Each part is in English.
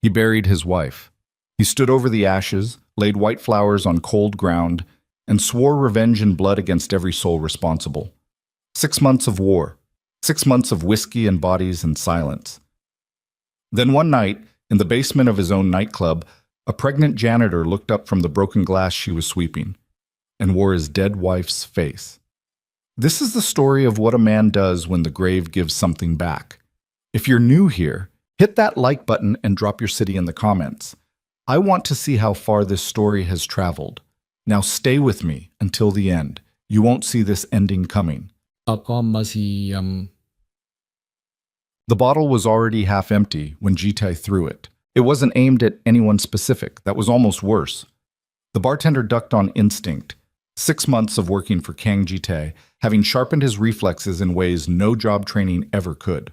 He buried his wife. He stood over the ashes, laid white flowers on cold ground, and swore revenge in blood against every soul responsible. 6 months of war. 6 months of whiskey and bodies and silence. Then one night, in the basement of his own nightclub, a pregnant janitor looked up from the broken glass she was sweeping and wore his dead wife's face. This is the story of what a man does when the grave gives something back. If you're new here, hit that like button and drop your city in the comments. I want to see how far this story has traveled. Now stay with me until the end. You won't see this ending coming. Ako masih The bottle was already half empty when Jitai threw it. It wasn't aimed at anyone specific. That was almost worse. The bartender ducked on instinct. 6 months of working for Kang Jitai, having sharpened his reflexes in ways no job training ever could.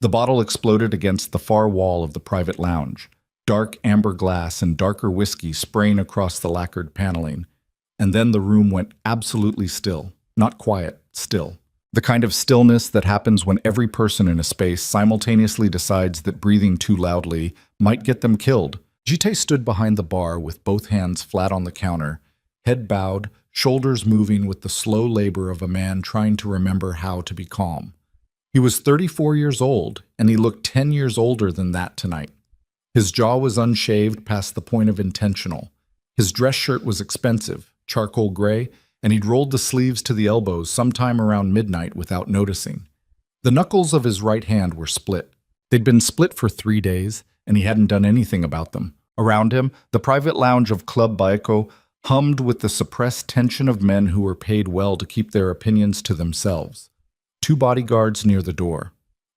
The bottle exploded against the far wall of the private lounge. Dark amber glass and darker whiskey spraying across the lacquered paneling. And then the room went absolutely still. Not quiet, still. The kind of stillness that happens when every person in a space simultaneously decides that breathing too loudly might get them killed. Jitai stood behind the bar with both hands flat on the counter, head bowed, shoulders moving with the slow labor of a man trying to remember how to be calm. He was 34 years old, and he looked 10 years older than that tonight. His jaw was unshaved past the point of intentional. His dress shirt was expensive, charcoal gray, and he'd rolled the sleeves to the elbows sometime around midnight without noticing. The knuckles of his right hand were split. They'd been split for 3 days, and he hadn't done anything about them. Around him, the private lounge of Club Baeko hummed with the suppressed tension of men who were paid well to keep their opinions to themselves. 2 bodyguards near the door.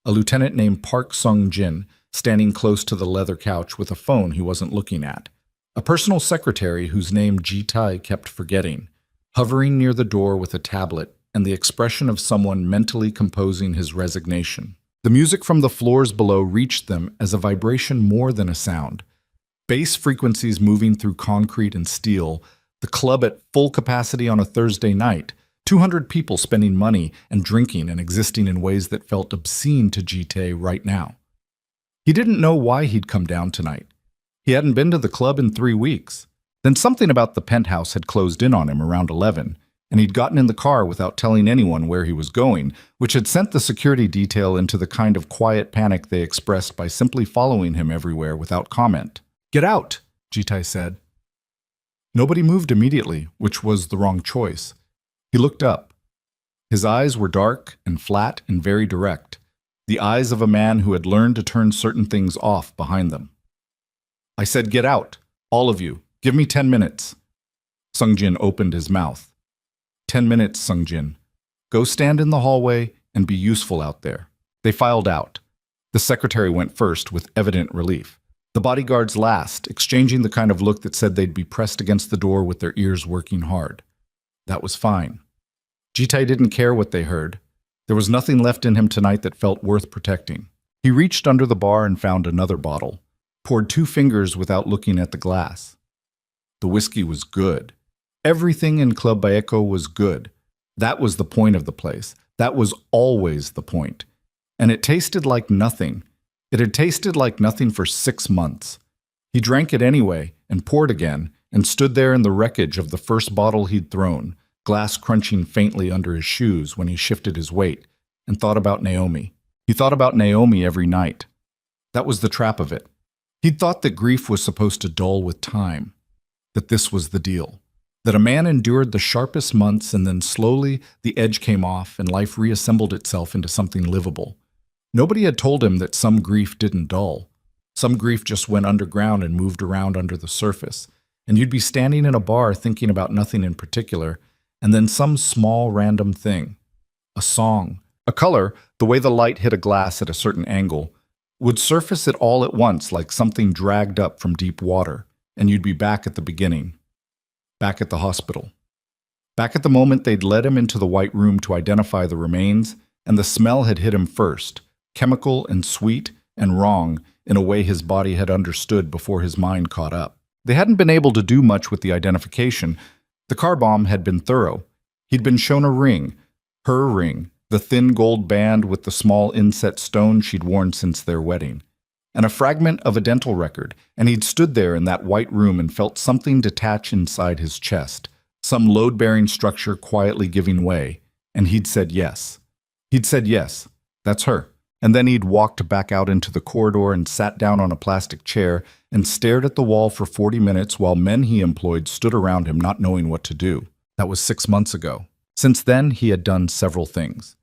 A lieutenant named Park Sung-jin, standing close to the leather couch with a phone he wasn't looking at. A personal secretary whose name Jitai kept forgetting, hovering near the door with a tablet and the expression of someone mentally composing his resignation. The music from the floors below reached them as a vibration more than a sound. Bass frequencies moving through concrete and steel, the club at full capacity on a Thursday night, 200 people spending money and drinking and existing in ways that felt obscene to Jitai right now. He didn't know why he'd come down tonight. He hadn't been to the club in 3 weeks. Then something about the penthouse had closed in on him around 11, and he'd gotten in the car without telling anyone where he was going, which had sent the security detail into the kind of quiet panic they expressed by simply following him everywhere without comment. "Get out," Jitai said. Nobody moved immediately, which was the wrong choice. He looked up. His eyes were dark and flat and very direct, the eyes of a man who had learned to turn certain things off behind them. "I said get out, all of you. Give me 10 minutes. Sung-jin opened his mouth. 10 minutes, Sung-jin. Go stand in the hallway and be useful out there." They filed out. The secretary went first with evident relief. The bodyguards last, exchanging the kind of look that said they'd be pressed against the door with their ears working hard. That was fine. Jitai didn't care what they heard. There was nothing left in him tonight that felt worth protecting. He reached under the bar and found another bottle, poured 2 fingers without looking at the glass. The whiskey was good. Everything in Club Baeko was good. That was the point of the place. That was always the point. And it tasted like nothing. It had tasted like nothing for 6 months. He drank it anyway and poured again and stood there in the wreckage of the first bottle he'd thrown, glass crunching faintly under his shoes when he shifted his weight, and thought about Naomi. He thought about Naomi every night. That was the trap of it. He'd thought that grief was supposed to dull with time. That this was the deal. That a man endured the sharpest months and then slowly the edge came off and life reassembled itself into something livable. Nobody had told him that some grief didn't dull. Some grief just went underground and moved around under the surface. And you'd be standing in a bar thinking about nothing in particular, and then some small random thing. A song, a color, the way the light hit a glass at a certain angle, would surface it all at once like something dragged up from deep water. And you'd be back at the beginning, back at the hospital, back at the moment they'd led him into the white room to identify the remains, and the smell had hit him first, chemical and sweet and wrong in a way his body had understood before his mind caught up. They hadn't been able to do much with the identification. The car bomb had been thorough. He'd been shown a ring, her ring, the thin gold band with the small inset stone she'd worn since their wedding. and a fragment of a dental record, and he'd stood there in that white room and felt something detach inside his chest, some load-bearing structure quietly giving way, and he'd said yes. He'd said yes, that's her. And then he'd walked back out into the corridor and sat down on a plastic chair and stared at the wall for 40 minutes while men he employed stood around him not knowing what to do. That was 6 months ago. Since then, he had done several things.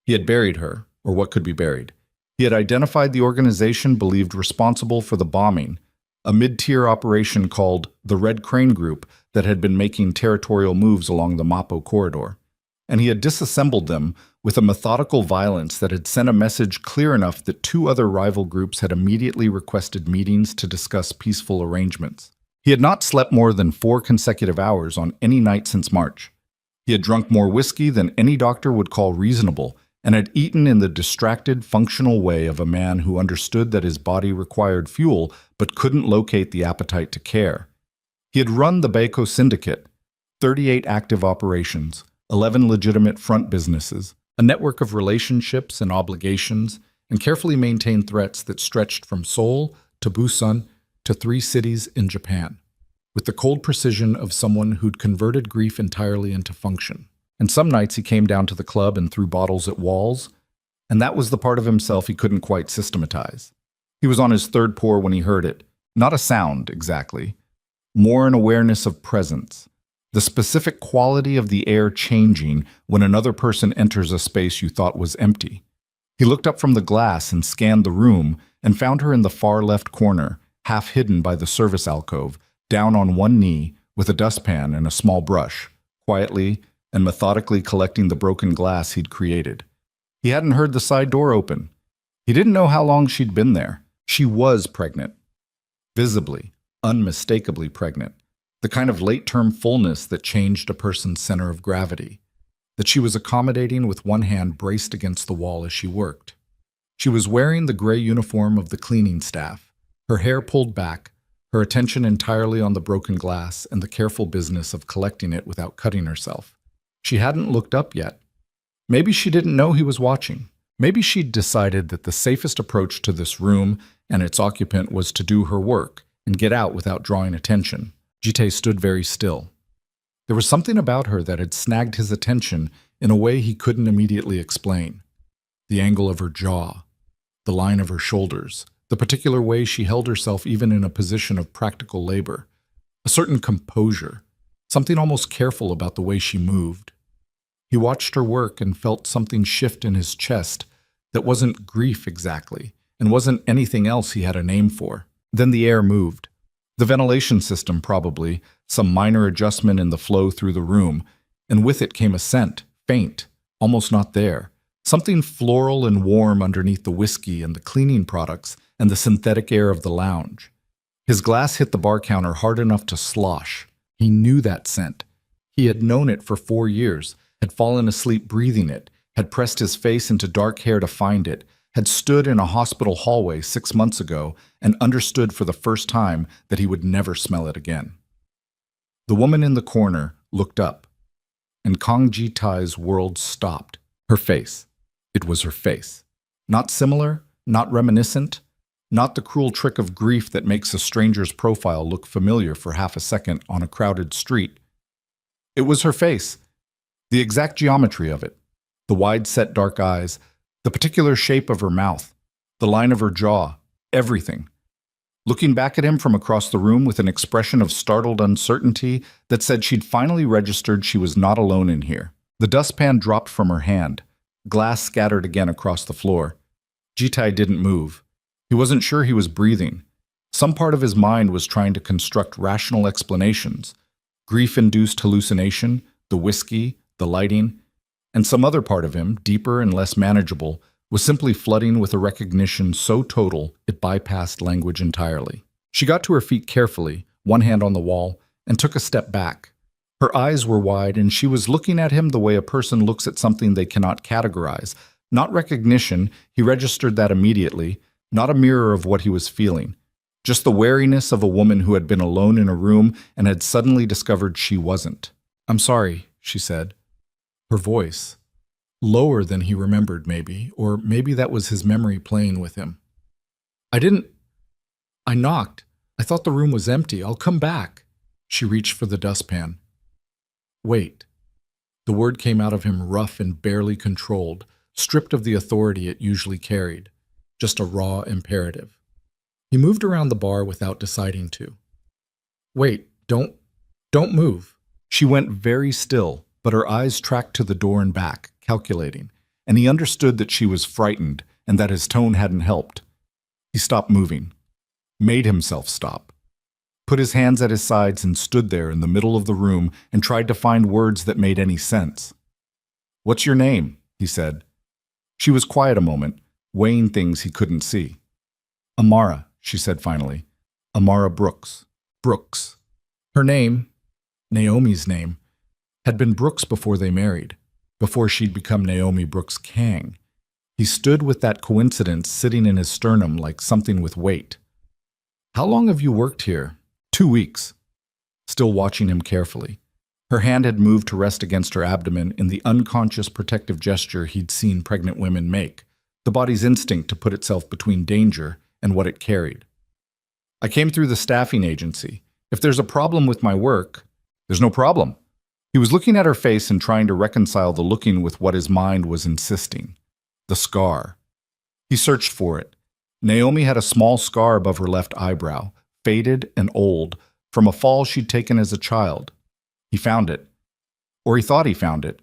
He had buried her, or what could be buried. He had identified the organization believed responsible for the bombing, a mid-tier operation called the Red Crane Group that had been making territorial moves along the Mapo corridor. And he had disassembled them with a methodical violence that had sent a message clear enough that 2 other rival groups had immediately requested meetings to discuss peaceful arrangements. He had not slept more than 4 consecutive hours on any night since March. He had drunk more whiskey than any doctor would call reasonable, and had eaten in the distracted, functional way of a man who understood that his body required fuel but couldn't locate the appetite to care. He had run the Baco Syndicate, 38 active operations, 11 legitimate front businesses, a network of relationships and obligations, and carefully maintained threats that stretched from Seoul to Busan to 3 cities in Japan, with the cold precision of someone who'd converted grief entirely into function. And some nights he came down to the club and threw bottles at walls, and that was the part of himself he couldn't quite systematize. He was on his 3rd pour when he heard it, not a sound exactly, more an awareness of presence. The specific quality of the air changing when another person enters a space you thought was empty. He looked up from the glass and scanned the room and found her in the far left corner, half hidden by the service alcove, down on one knee with a dustpan and a small brush, quietly and methodically collecting the broken glass he'd created. He hadn't heard the side door open. He didn't know how long she'd been there. She was pregnant. Visibly, unmistakably pregnant. The kind of late-term fullness that changed a person's center of gravity, that she was accommodating with one hand braced against the wall as she worked. She was wearing the gray uniform of the cleaning staff, her hair pulled back, her attention entirely on the broken glass and the careful business of collecting it without cutting herself. She hadn't looked up yet. Maybe she didn't know he was watching. Maybe she'd decided that the safest approach to this room and its occupant was to do her work and get out without drawing attention. Jite stood very still. There was something about her that had snagged his attention in a way he couldn't immediately explain. The angle of her jaw, the line of her shoulders, the particular way she held herself even in a position of practical labor, a certain composure, something almost careful about the way she moved. He watched her work and felt something shift in his chest that wasn't grief exactly, and wasn't anything else he had a name for. Then the air moved. The ventilation system probably, some minor adjustment in the flow through the room, and with it came a scent, faint, almost not there, something floral and warm underneath the whiskey and the cleaning products and the synthetic air of the lounge. His glass hit the bar counter hard enough to slosh. He knew that scent. He had known it for 4 years, had fallen asleep breathing it, had pressed his face into dark hair to find it, had stood in a hospital hallway 6 months ago and understood for the first time that he would never smell it again. The woman in the corner looked up, and Kang Ji-tai's world stopped. Her face. It was her face. Not similar, not reminiscent, not the cruel trick of grief that makes a stranger's profile look familiar for half a second on a crowded street. It was her face, the exact geometry of it, the wide-set dark eyes, the particular shape of her mouth, the line of her jaw, everything. Looking back at him from across the room with an expression of startled uncertainty that said she'd finally registered she was not alone in here. The dustpan dropped from her hand. Glass scattered again across the floor. Jitai didn't move. He wasn't sure he was breathing. Some part of his mind was trying to construct rational explanations. Grief-induced hallucination, the whiskey, the lighting, and some other part of him, deeper and less manageable, was simply flooding with a recognition so total it bypassed language entirely. She got to her feet carefully, one hand on the wall, and took a step back. Her eyes were wide, and she was looking at him the way a person looks at something they cannot categorize. Not recognition, he registered that immediately, not a mirror of what he was feeling. Just the wariness of a woman who had been alone in a room and had suddenly discovered she wasn't. "I'm sorry," she said. Her voice, lower than he remembered maybe, or maybe that was his memory playing with him. I didn't I knocked. I thought the room was empty. I'll come back. She reached for the dustpan. Wait. The word came out of him rough and barely controlled, stripped of the authority it usually carried. Just a raw imperative. He moved around the bar without deciding to. Wait, don't move. She went very still, but her eyes tracked to the door and back, calculating, and he understood that she was frightened and that his tone hadn't helped. He stopped moving, made himself stop, put his hands at his sides and stood there in the middle of the room and tried to find words that made any sense. "What's your name?" he said. She was quiet a moment, weighing things he couldn't see. "Amara," she said finally. "Amara Brooks." Brooks. Her name, Naomi's name, had been Brooks before they married, before she'd become Naomi Brooks Kang. He stood with that coincidence sitting in his sternum like something with weight. "How long have you worked here?" 2 weeks. Still watching him carefully. Her hand had moved to rest against her abdomen in the unconscious protective gesture he'd seen pregnant women make, the body's instinct to put itself between danger and what it carried. "I came through the staffing agency. If there's a problem with my work—" "There's no problem." He was looking at her face and trying to reconcile the looking with what his mind was insisting. The scar. He searched for it. Naomi had a small scar above her left eyebrow, faded and old, from a fall she'd taken as a child. He found it. Or he thought he found it.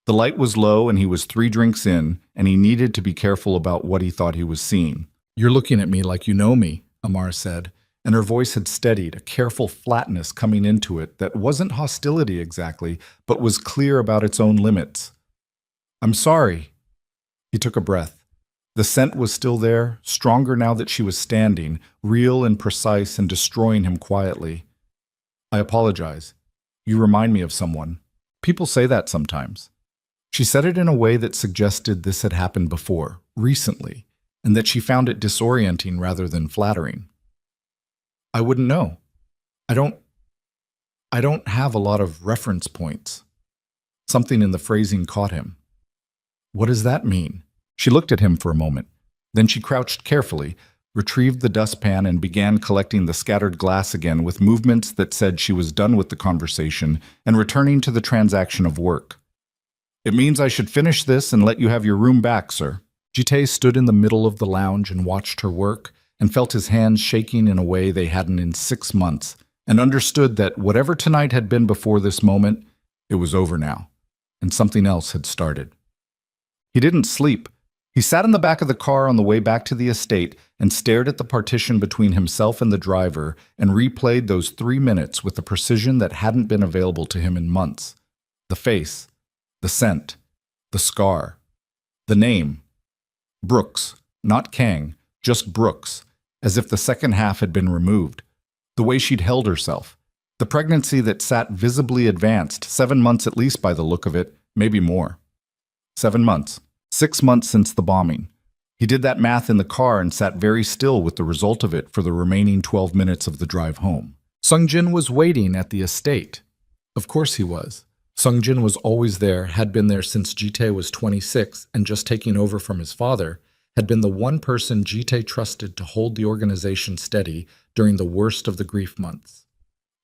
The light was low and he was 3 drinks in, and he needed to be careful about what he thought he was seeing. "You're looking at me like you know me," Amara said, and her voice had steadied, a careful flatness coming into it that wasn't hostility exactly, but was clear about its own limits. "I'm sorry." He took a breath. The scent was still there, stronger now that she was standing, real and precise and destroying him quietly. "I apologize. You remind me of someone. People say that sometimes." She said it in a way that suggested this had happened before, recently, and that she found it disorienting rather than flattering. "I wouldn't know. I don't have a lot of reference points." Something in the phrasing caught him. "What does that mean?" She looked at him for a moment. Then she crouched carefully, retrieved the dustpan, and began collecting the scattered glass again with movements that said she was done with the conversation and returning to the transaction of work. "It means I should finish this and let you have your room back, sir." Jite stood in the middle of the lounge and watched her work, and felt his hands shaking in a way they hadn't in 6 months, and understood that whatever tonight had been before this moment, it was over now, and something else had started. He didn't sleep. He sat in the back of the car on the way back to the estate and stared at the partition between himself and the driver and replayed those 3 minutes with a precision that hadn't been available to him in months. The face, the scent, the scar, the name. Brooks, not Kang, just Brooks, as if the second half had been removed. The way she'd held herself. The pregnancy that sat visibly advanced, 7 months at least by the look of it, maybe more. 7 months. 6 months since the bombing. He did that math in the car and sat very still with the result of it for the remaining 12 minutes of the drive home. Sungjin was waiting at the estate. Of course he was. Sungjin was always there, had been there since Jite was 26 and just taking over from his father, had been the one person Jite trusted to hold the organization steady during the worst of the grief months.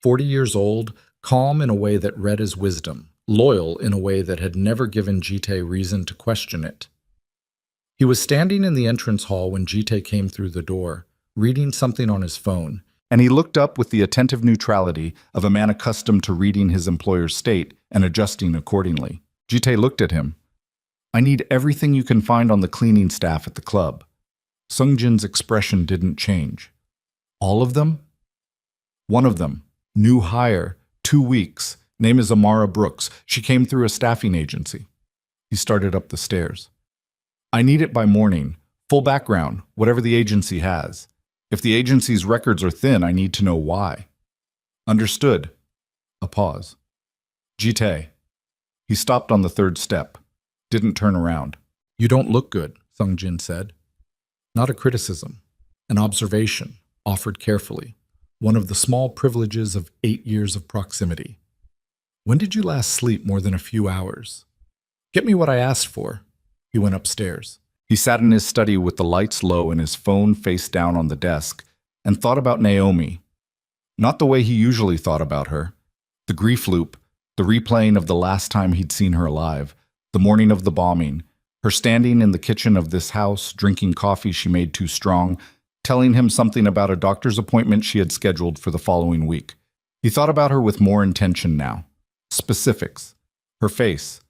40 years old, calm in a way that read as wisdom, loyal in a way that had never given Jite reason to question it. He was standing in the entrance hall when Jite came through the door, reading something on his phone, and he looked up with the attentive neutrality of a man accustomed to reading his employer's state and adjusting accordingly. Jite looked at him. "I need everything you can find on the cleaning staff at the club." Sungjin's expression didn't change. "All of them?" "One of them. New hire. 2 weeks. Name is Amara Brooks. She came through a staffing agency." He started up the stairs. "I need it by morning. Full background, whatever the agency has. If the agency's records are thin, I need to know why." "Understood." A pause. "Jite." He stopped on the 3rd step. Didn't turn around. "You don't look good," Sungjin said. Not a criticism. An observation, offered carefully. One of the small privileges of 8 years of proximity. "When did you last sleep more than a few hours?" "Get me what I asked for." He went upstairs. He sat in his study with the lights low and his phone face down on the desk, and thought about Naomi. Not the way he usually thought about her. The grief loop, the replaying of the last time he'd seen her alive, the morning of the bombing, her standing in the kitchen of this house, drinking coffee she made too strong, telling him something about a doctor's appointment she had scheduled for the following week. He thought about her with more intention now. Specifics. Her face.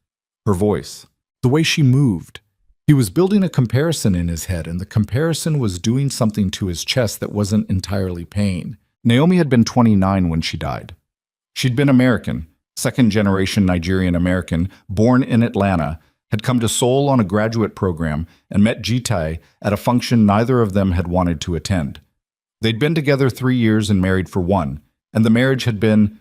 Her voice. The way she moved. He was building a comparison in his head, and the comparison was doing something to his chest that wasn't entirely pain. Naomi had been 29 when she died. She'd been American, second-generation Nigerian American, born in Atlanta, had come to Seoul on a graduate program, and met Jitai at a function neither of them had wanted to attend. They'd been together 3 years and married for 1, and the marriage had been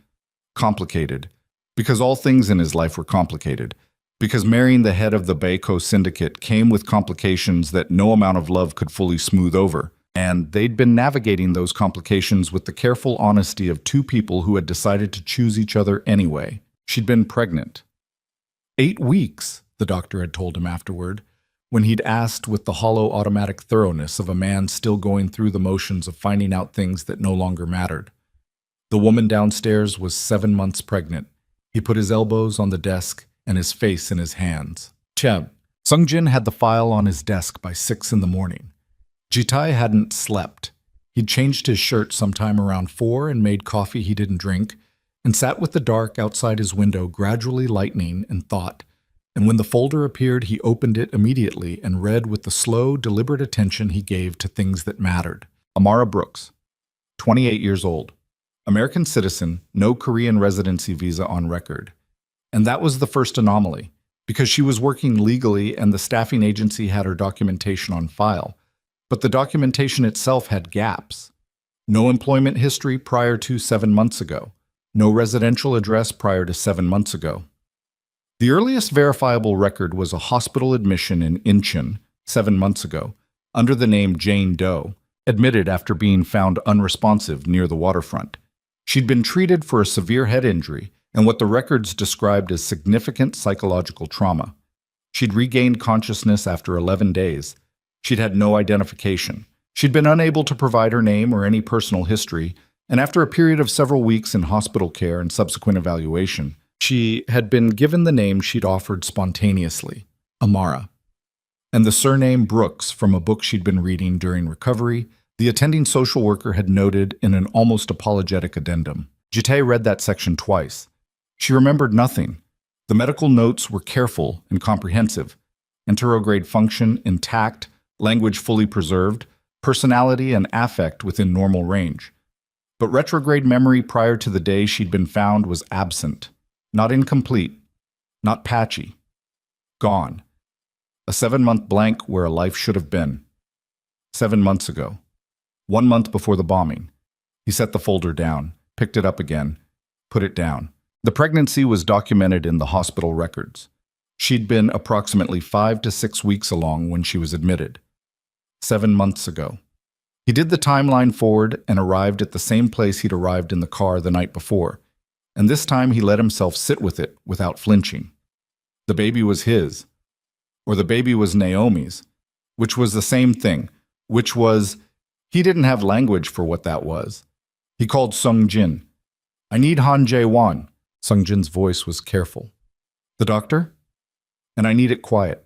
complicated, because all things in his life were complicated, because marrying the head of the Baeko syndicate came with complications that no amount of love could fully smooth over, and they'd been navigating those complications with the careful honesty of two people who had decided to choose each other anyway. She'd been pregnant. 8 weeks, the doctor had told him afterward, when he'd asked with the hollow automatic thoroughness of a man still going through the motions of finding out things that no longer mattered. The woman downstairs was 7 months pregnant. He put his elbows on the desk and his face in his hands. Chem. Sungjin had the file on his desk by 6 in the morning. Jitai hadn't slept. He'd changed his shirt sometime around 4 and made coffee he didn't drink, and sat with the dark outside his window gradually lightening and thought. And when the folder appeared, he opened it immediately and read with the slow, deliberate attention he gave to things that mattered. Amara Brooks, 28 years old. American citizen, no Korean residency visa on record. And that was the first anomaly, because she was working legally and the staffing agency had her documentation on file. But the documentation itself had gaps. No employment history prior to 7 months ago. No residential address prior to 7 months ago. The earliest verifiable record was a hospital admission in Incheon 7 months ago, under the name Jane Doe, admitted after being found unresponsive near the waterfront. She'd been treated for a severe head injury and what the records described as significant psychological trauma. She'd regained consciousness after 11 days. She'd had no identification. She'd been unable to provide her name or any personal history, and after a period of several weeks in hospital care and subsequent evaluation, she had been given the name she'd offered spontaneously, Amara, and the surname Brooks from a book she'd been reading during recovery. The attending social worker had noted in an almost apologetic addendum. Jitae read that section twice. She remembered nothing. The medical notes were careful and comprehensive. Enterograde function intact, language fully preserved, personality and affect within normal range. But retrograde memory prior to the day she'd been found was absent. Not incomplete, not patchy. Gone. A 7-month blank where a life should have been. 7 months ago. 1 month before the bombing. He set the folder down, picked it up again, put it down. The pregnancy was documented in the hospital records. She'd been approximately 5 to 6 weeks along when she was admitted. 7 months ago. He did the timeline forward and arrived at the same place he'd arrived in the car the night before. And this time he let himself sit with it without flinching. The baby was his, or the baby was Naomi's, which was the same thing, which was, he didn't have language for what that was. He called Sungjin. I need Han Jae-won. Sungjin's voice was careful. The doctor? And I need it quiet.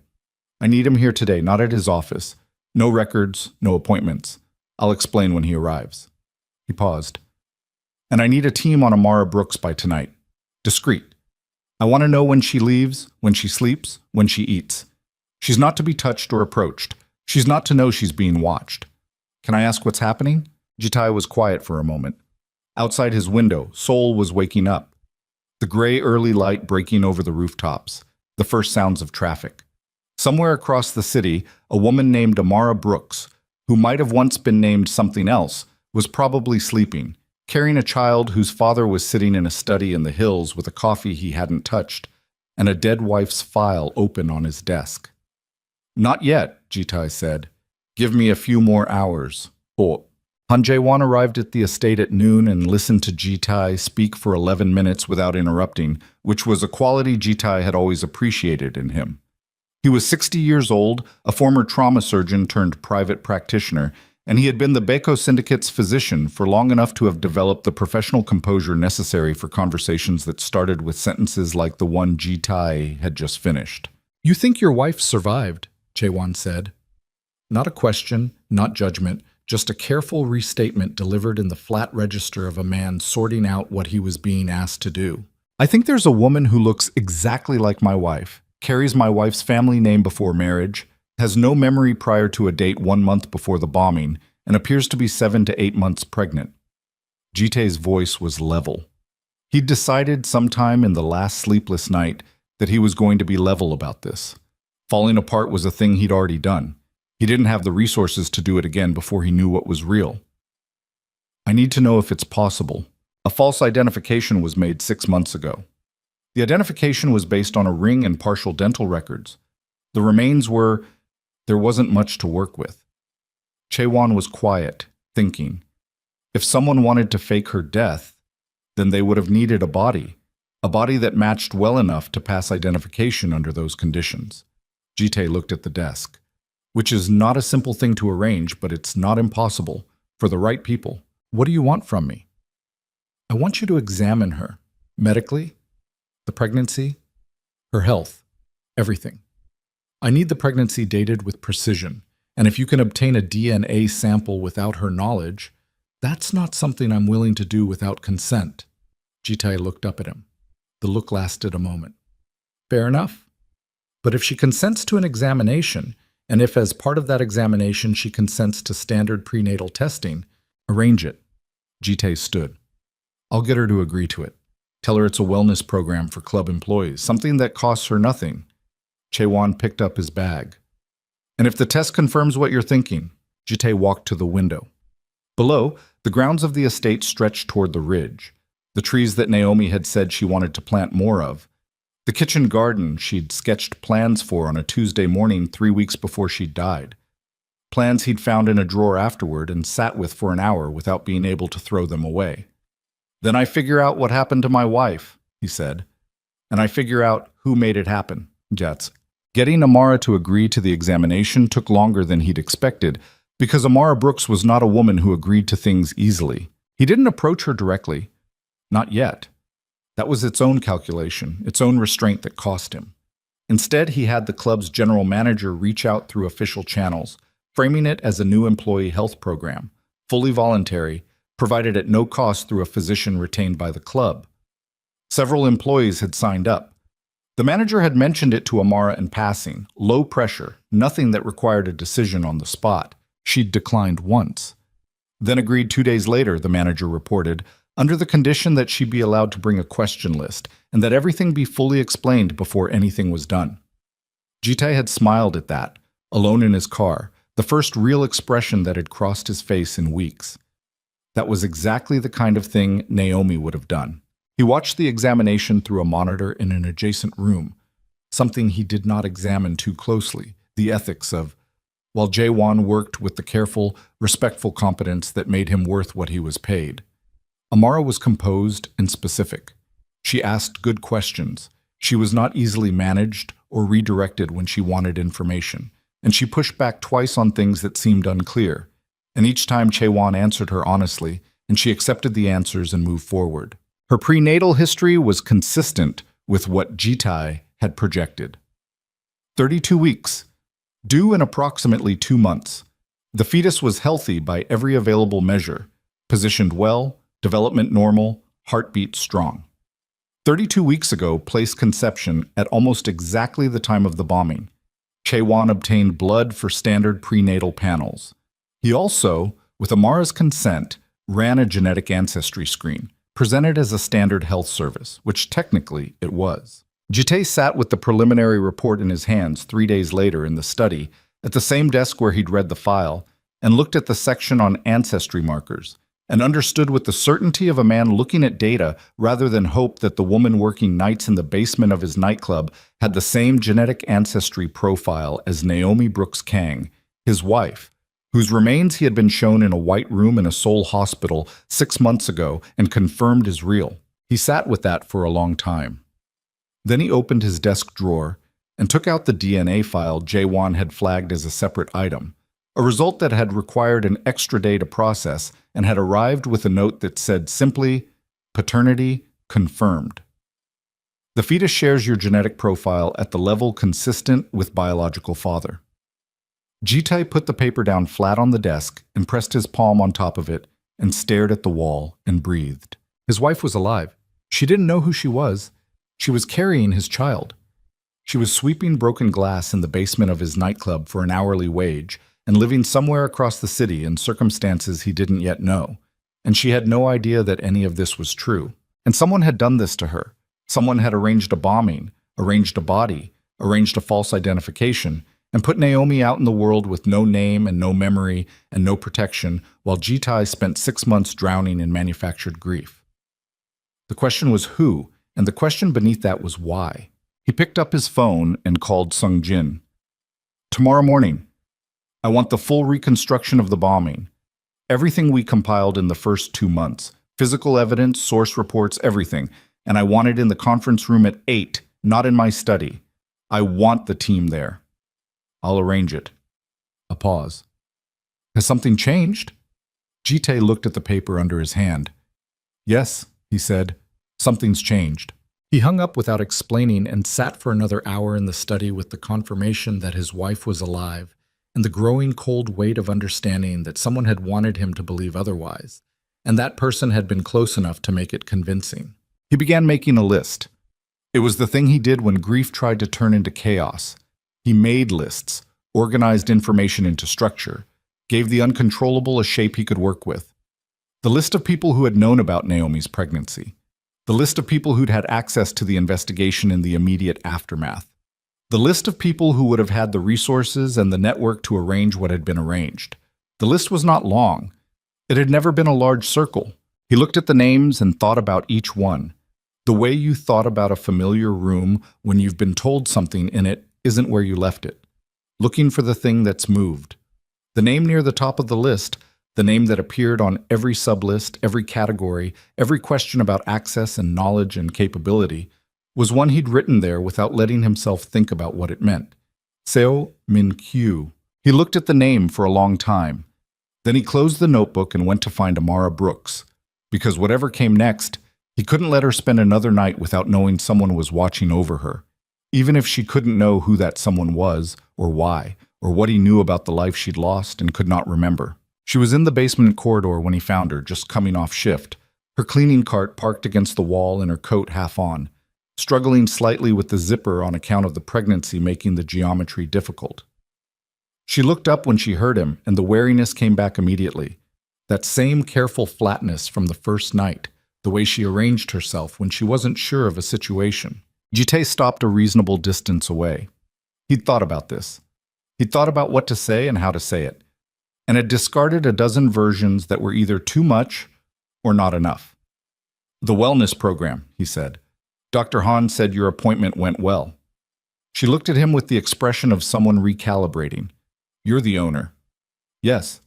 I need him here today, not at his office. No records, no appointments. I'll explain when he arrives. He paused. And I need a team on Amara Brooks by tonight. Discreet. I want to know when she leaves, when she sleeps, when she eats. She's not to be touched or approached. She's not to know she's being watched. Can I ask what's happening? Jitai was quiet for a moment. Outside his window, Seoul was waking up. The gray early light breaking over the rooftops. The first sounds of traffic. Somewhere across the city, a woman named Amara Brooks, who might have once been named something else, was probably sleeping, carrying a child whose father was sitting in a study in the hills with a coffee he hadn't touched, and a dead wife's file open on his desk. Not yet, Jitai said. Give me a few more hours. Oh. Han Jae-won arrived at the estate at noon and listened to Jitai speak for 11 minutes without interrupting, which was a quality Jitai had always appreciated in him. He was 60 years old, a former trauma surgeon turned private practitioner, and he had been the Beko Syndicate's physician for long enough to have developed the professional composure necessary for conversations that started with sentences like the one Jitai had just finished. "You think your wife survived," Chaewon said. Not a question, not judgment, just a careful restatement delivered in the flat register of a man sorting out what he was being asked to do. "I think there's a woman who looks exactly like my wife, carries my wife's family name before marriage, has no memory prior to a date 1 month before the bombing, and appears to be 7 to 8 months pregnant." Jitae's voice was level. He'd decided sometime in the last sleepless night that he was going to be level about this. Falling apart was a thing he'd already done. He didn't have the resources to do it again before he knew what was real. "I need to know if it's possible. A false identification was made 6 months ago. The identification was based on a ring and partial dental records. The remains were... there wasn't much to work with." Chaewon was quiet, thinking. If someone wanted to fake her death, then they would have needed a body that matched well enough to pass identification under those conditions. Jitae looked at the desk. "Which is not a simple thing to arrange, but it's not impossible. For the right people. What do you want from me?" "I want you to examine her. Medically, the pregnancy, her health, everything. I need the pregnancy dated with precision, and if you can obtain a DNA sample without her knowledge, that's not something I'm willing to do without consent." Jitae looked up at him. The look lasted a moment. "Fair enough. But if she consents to an examination, and if as part of that examination she consents to standard prenatal testing, arrange it." Jitae stood. "I'll get her to agree to it. Tell her it's a wellness program for club employees, something that costs her nothing." Chaewon picked up his bag. "And if the test confirms what you're thinking," Jitae walked to the window. Below, the grounds of the estate stretched toward the ridge, the trees that Naomi had said she wanted to plant more of, the kitchen garden she'd sketched plans for on a Tuesday morning 3 weeks before she'd died. Plans he'd found in a drawer afterward and sat with for an hour without being able to throw them away. "Then I figure out what happened to my wife," he said. "And I figure out who made it happen." Jets. Getting Amara to agree to the examination took longer than he'd expected, because Amara Brooks was not a woman who agreed to things easily. He didn't approach her directly. Not yet. That was its own calculation, its own restraint that cost him. Instead, he had the club's general manager reach out through official channels, framing it as a new employee health program, fully voluntary, provided at no cost through a physician retained by the club. Several employees had signed up. The manager had mentioned it to Amara in passing, low pressure, nothing that required a decision on the spot. She'd declined once. Then agreed 2 days later, the manager reported, under the condition that she be allowed to bring a question list and that everything be fully explained before anything was done. Jitae had smiled at that, alone in his car, the first real expression that had crossed his face in weeks. That was exactly the kind of thing Naomi would have done. He watched the examination through a monitor in an adjacent room, something he did not examine too closely, the ethics of, while Jae-won worked with the careful, respectful competence that made him worth what he was paid. Amara was composed and specific. She asked good questions. She was not easily managed or redirected when she wanted information, and she pushed back twice on things that seemed unclear. And each time Chaewon answered her honestly, and she accepted the answers and moved forward. Her prenatal history was consistent with what Jitae had projected. 32 weeks, due in approximately 2 months. The fetus was healthy by every available measure, positioned well, development normal, heartbeat strong. 32 weeks ago placed conception at almost exactly the time of the bombing. Chaewon obtained blood for standard prenatal panels. He also, with Amara's consent, ran a genetic ancestry screen, presented as a standard health service, which technically it was. Jitae sat with the preliminary report in his hands 3 days later in the study, at the same desk where he'd read the file, and looked at the section on ancestry markers, and understood with the certainty of a man looking at data rather than hope that the woman working nights in the basement of his nightclub had the same genetic ancestry profile as Naomi Brooks Kang, his wife, whose remains he had been shown in a white room in a Seoul hospital 6 months ago and confirmed is real. He sat with that for a long time. Then he opened his desk drawer and took out the DNA file Jae-won had flagged as a separate item, a result that had required an extra day to process and had arrived with a note that said simply, paternity confirmed. The fetus shares your genetic profile at the level consistent with biological father. Jitai put the paper down flat on the desk and pressed his palm on top of it and stared at the wall and breathed. His wife was alive. She didn't know who she was. She was carrying his child. She was sweeping broken glass in the basement of his nightclub for an hourly wage and living somewhere across the city in circumstances he didn't yet know. And she had no idea that any of this was true. And someone had done this to her. Someone had arranged a bombing, arranged a body, arranged a false identification, and put Naomi out in the world with no name and no memory and no protection, while Jitai spent 6 months drowning in manufactured grief. The question was who, and the question beneath that was why. He picked up his phone and called Sung Jin. Tomorrow morning. I want the full reconstruction of the bombing. Everything we compiled in the first 2 months. Physical evidence, source reports, everything. And I want it in the conference room at 8, not in my study. I want the team there. I'll arrange it. A pause. Has something changed? Jite looked at the paper under his hand. Yes, he said. Something's changed. He hung up without explaining and sat for another hour in the study with the confirmation that his wife was alive and the growing cold weight of understanding that someone had wanted him to believe otherwise, and that person had been close enough to make it convincing. He began making a list. It was the thing he did when grief tried to turn into chaos. He made lists, organized information into structure, gave the uncontrollable a shape he could work with. The list of people who had known about Naomi's pregnancy. The list of people who'd had access to the investigation in the immediate aftermath. The list of people who would have had the resources and the network to arrange what had been arranged. The list was not long. It had never been a large circle. He looked at the names and thought about each one. The way you thought about a familiar room when you've been told something in it isn't where you left it. Looking for the thing that's moved. The name near the top of the list, the name that appeared on every sublist, every category, every question about access and knowledge and capability, was one he'd written there without letting himself think about what it meant. Seo Min Kyu. He looked at the name for a long time. Then he closed the notebook and went to find Amara Brooks, because whatever came next, he couldn't let her spend another night without knowing someone was watching over her, even if she couldn't know who that someone was, or why, or what he knew about the life she'd lost and could not remember. She was in the basement corridor when he found her, just coming off shift, her cleaning cart parked against the wall and her coat half on, struggling slightly with the zipper on account of the pregnancy making the geometry difficult. She looked up when she heard him, and the wariness came back immediately. That same careful flatness from the first night, the way she arranged herself when she wasn't sure of a situation. Jite stopped a reasonable distance away. He'd thought about this. He'd thought about what to say and how to say it, and had discarded a dozen versions that were either too much or not enough. The wellness program, he said. Dr. Han said your appointment went well. She looked at him with the expression of someone recalibrating. You're the owner. Yes.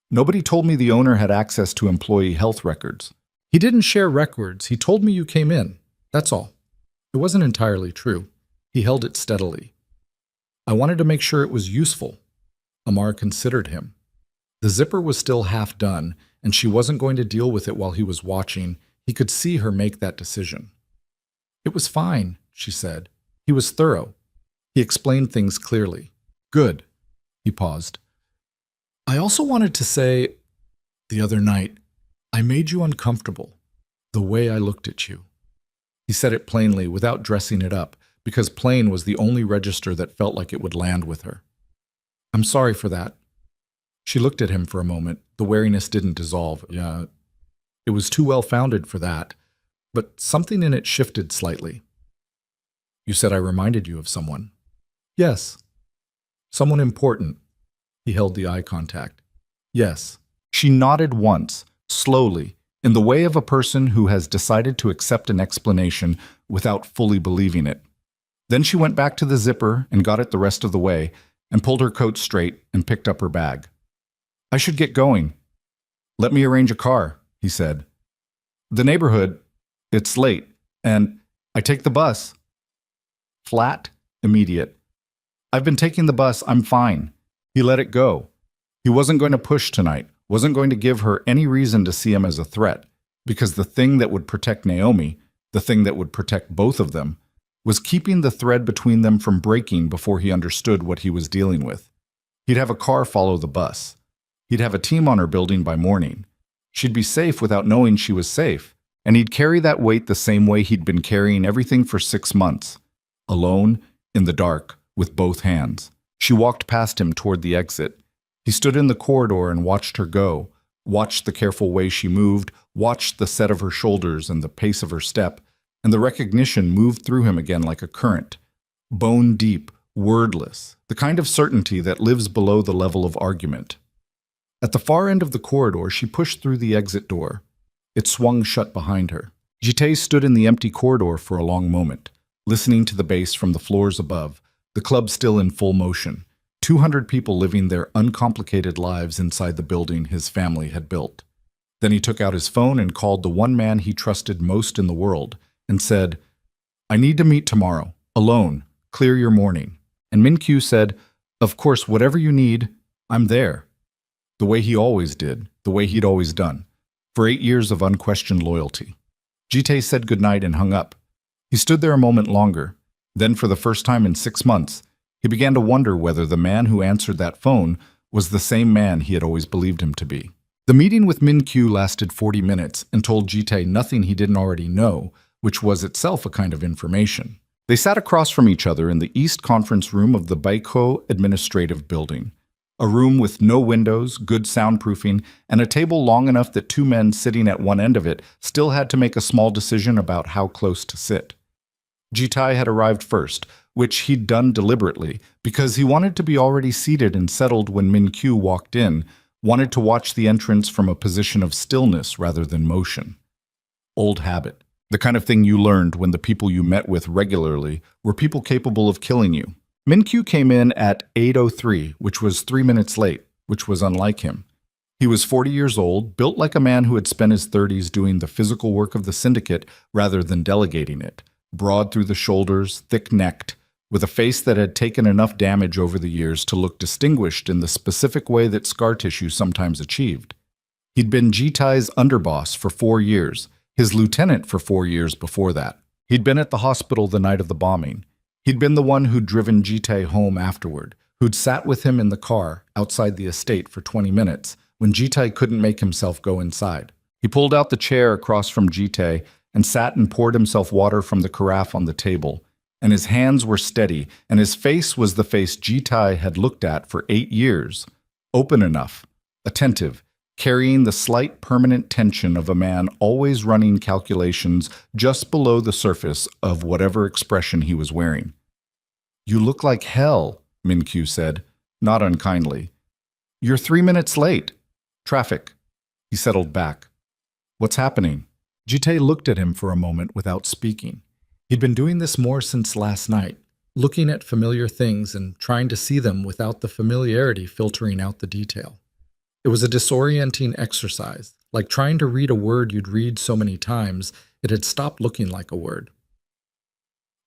Nobody told me the owner had access to employee health records. He didn't share records. He told me you came in. That's all. It wasn't entirely true. He held it steadily. I wanted to make sure it was useful. Amar considered him. The zipper was still half done, and she wasn't going to deal with it while he was watching. He could see her make that decision. It was fine, she said. He was thorough. He explained things clearly. Good. He paused. I also wanted to say, the other night, I made you uncomfortable, the way I looked at you. He said it plainly, without dressing it up, because plain was the only register that felt like it would land with her. I'm sorry for that. She looked at him for a moment. The wariness didn't dissolve. Yeah, it was too well-founded for that, but something in it shifted slightly. You said I reminded you of someone. Yes. Someone important. He held the eye contact. Yes. She nodded once, slowly, in the way of a person who has decided to accept an explanation without fully believing it. Then she went back to the zipper and got it the rest of the way, and pulled her coat straight and picked up her bag. I should get going. Let me arrange a car, he said. The neighborhood, it's late, and I take the bus. Flat, immediate. I've been taking the bus, I'm fine. He let it go. He wasn't going to push tonight, wasn't going to give her any reason to see him as a threat, because the thing that would protect Naomi, the thing that would protect both of them, was keeping the thread between them from breaking before he understood what he was dealing with. He'd have a car follow the bus. He'd have a team on her building by morning. She'd be safe without knowing she was safe, and he'd carry that weight the same way he'd been carrying everything for 6 months, alone, in the dark, with both hands. She walked past him toward the exit. He stood in the corridor and watched her go, watched the careful way she moved, watched the set of her shoulders and the pace of her step, and the recognition moved through him again like a current, bone deep, wordless, the kind of certainty that lives below the level of argument. At the far end of the corridor, she pushed through the exit door. It swung shut behind her. Jite stood in the empty corridor for a long moment, listening to the bass from the floors above, the club still in full motion, 200 people living their uncomplicated lives inside the building his family had built. Then he took out his phone and called the one man he trusted most in the world and said, "I need to meet tomorrow, alone, clear your morning." And Min-kyu said, "Of course, whatever you need, I'm there." The way he always did, the way he'd always done, for 8 years of unquestioned loyalty. Jite said goodnight and hung up. He stood there a moment longer. Then, for the first time in 6 months, he began to wonder whether the man who answered that phone was the same man he had always believed him to be. The meeting with Min-kyu lasted 40 minutes and told Jite nothing he didn't already know, which was itself a kind of information. They sat across from each other in the East Conference Room of the Baiko Administrative Building, a room with no windows, good soundproofing, and a table long enough that 2 men sitting at one end of it still had to make a small decision about how close to sit. Jitai had arrived first, which he'd done deliberately, because he wanted to be already seated and settled when Min-kyu walked in, wanted to watch the entrance from a position of stillness rather than motion. Old habit. The kind of thing you learned when the people you met with regularly were people capable of killing you. Min-kyu came in at 8:03, which was 3 minutes late, which was unlike him. He was 40 years old, built like a man who had spent his 30s doing the physical work of the syndicate rather than delegating it, broad through the shoulders, thick-necked, with a face that had taken enough damage over the years to look distinguished in the specific way that scar tissue sometimes achieved. He'd been Jitai's underboss for 4 years, his lieutenant for 4 years before that. He'd been at the hospital the night of the bombing. He'd been the one who'd driven Jitai home afterward, who'd sat with him in the car outside the estate for 20 minutes when Jitai couldn't make himself go inside. He pulled out the chair across from Jitai and sat and poured himself water from the carafe on the table, and his hands were steady, and his face was the face Jitai had looked at for 8 years, open enough, attentive, carrying the slight permanent tension of a man always running calculations just below the surface of whatever expression he was wearing. "You look like hell," Min-kyu said, not unkindly. "You're 3 minutes late. Traffic." He settled back. "What's happening?" Jite looked at him for a moment without speaking. He'd been doing this more since last night, looking at familiar things and trying to see them without the familiarity filtering out the detail. It was a disorienting exercise, like trying to read a word you'd read so many times it had stopped looking like a word.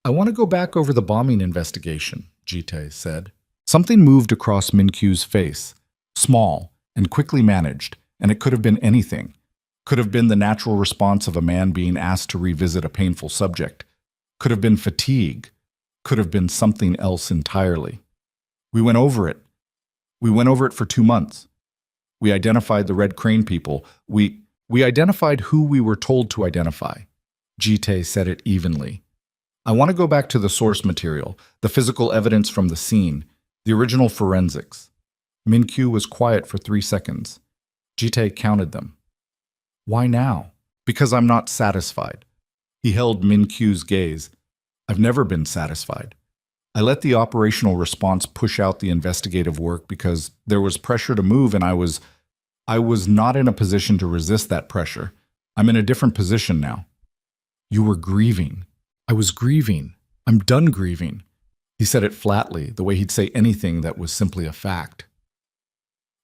"I want to go back over the bombing investigation," Jite said. Something moved across Min-kyu's face, small and quickly managed, and it could have been anything. Could have been the natural response of a man being asked to revisit a painful subject. Could have been fatigue. Could have been something else entirely. We went over it. We went over it for 2 months. We identified the Red Crane people. We identified who we were told to identify. Jite said it evenly. "I want to go back to the source material, the physical evidence from the scene, the original forensics." Min-kyu was quiet for 3 seconds. Jite counted them. "Why now?" "Because I'm not satisfied." He held Min-kyu's gaze. "I've never been satisfied. I let the operational response push out the investigative work because there was pressure to move, and I was not in a position to resist that pressure. I'm in a different position now." "You were grieving." "I was grieving. I'm done grieving." He said it flatly, the way he'd say anything that was simply a fact.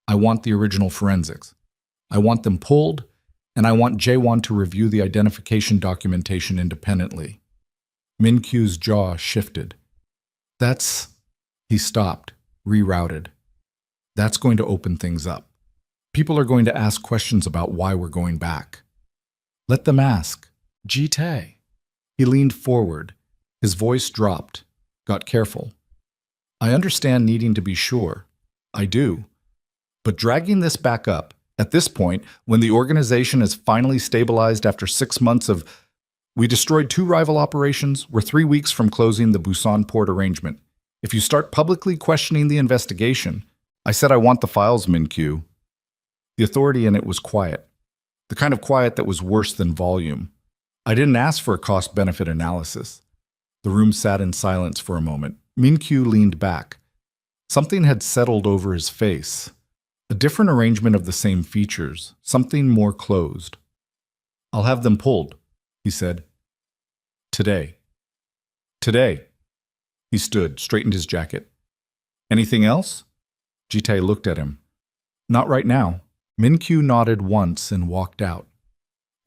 "I want the original forensics. I want them pulled, and I want Jaewon to review the identification documentation independently." Min-kyu's jaw shifted. He stopped, rerouted. That's going to open things up. People are going to ask questions about why we're going back. Let them ask. Jite. He leaned forward. His voice dropped. Got careful. I understand needing to be sure. I do. But dragging this back up, at this point, when the organization is finally stabilized after 6 months of, we destroyed 2 rival operations, we're 3 weeks from closing the Busan port arrangement. If you start publicly questioning the investigation, I said I want the files, Min-Kyu. The authority in it was quiet. The kind of quiet that was worse than volume. I didn't ask for a cost-benefit analysis. The room sat in silence for a moment. Min-Kyu leaned back. Something had settled over his face. A different arrangement of the same features, something more closed. I'll have them pulled, he said. Today. Today. He stood, straightened his jacket. Anything else? Jite looked at him. Not right now. Min-Kyu nodded once and walked out.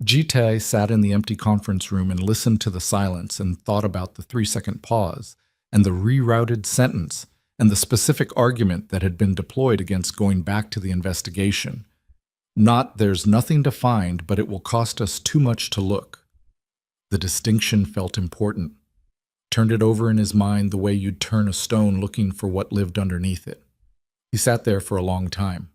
Jite sat in the empty conference room and listened to the silence and thought about the 3-second pause and the rerouted sentence and the specific argument that had been deployed against going back to the investigation. Not, there's nothing to find, but it will cost us too much to look. The distinction felt important. Turned it over in his mind the way you'd turn a stone looking for what lived underneath it. He sat there for a long time.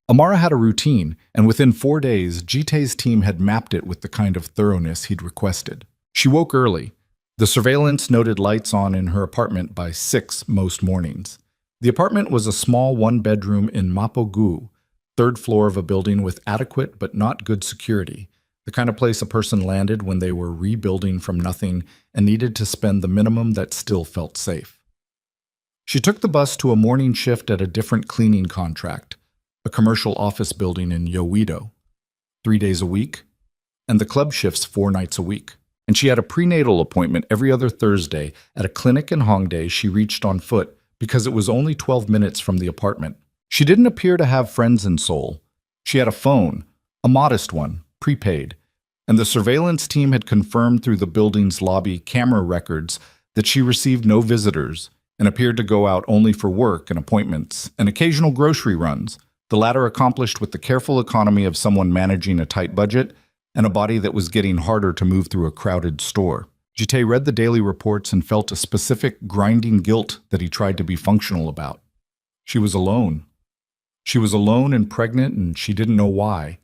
Amara had a routine, and within 4 days, Jite's team had mapped it with the kind of thoroughness he'd requested. She woke early. The surveillance noted lights on in her apartment by 6 most mornings. The apartment was a small 1-bedroom in Mapo-gu, 3rd floor of a building with adequate but not good security, the kind of place a person landed when they were rebuilding from nothing and needed to spend the minimum that still felt safe. She took the bus to a morning shift at a different cleaning contract, a commercial office building in Yoido, 3 days a week, and the club shifts 4 nights a week. And she had a prenatal appointment every other Thursday at a clinic in Hongdae she reached on foot because it was only 12 minutes from the apartment. She didn't appear to have friends in Seoul. She had a phone, a modest one, prepaid, and the surveillance team had confirmed through the building's lobby camera records that she received no visitors and appeared to go out only for work and appointments and occasional grocery runs, the latter accomplished with the careful economy of someone managing a tight budget and a body that was getting harder to move through a crowded store. Jite read the daily reports and felt a specific grinding guilt that he tried to be functional about. She was alone. She was alone and pregnant, and she didn't know why.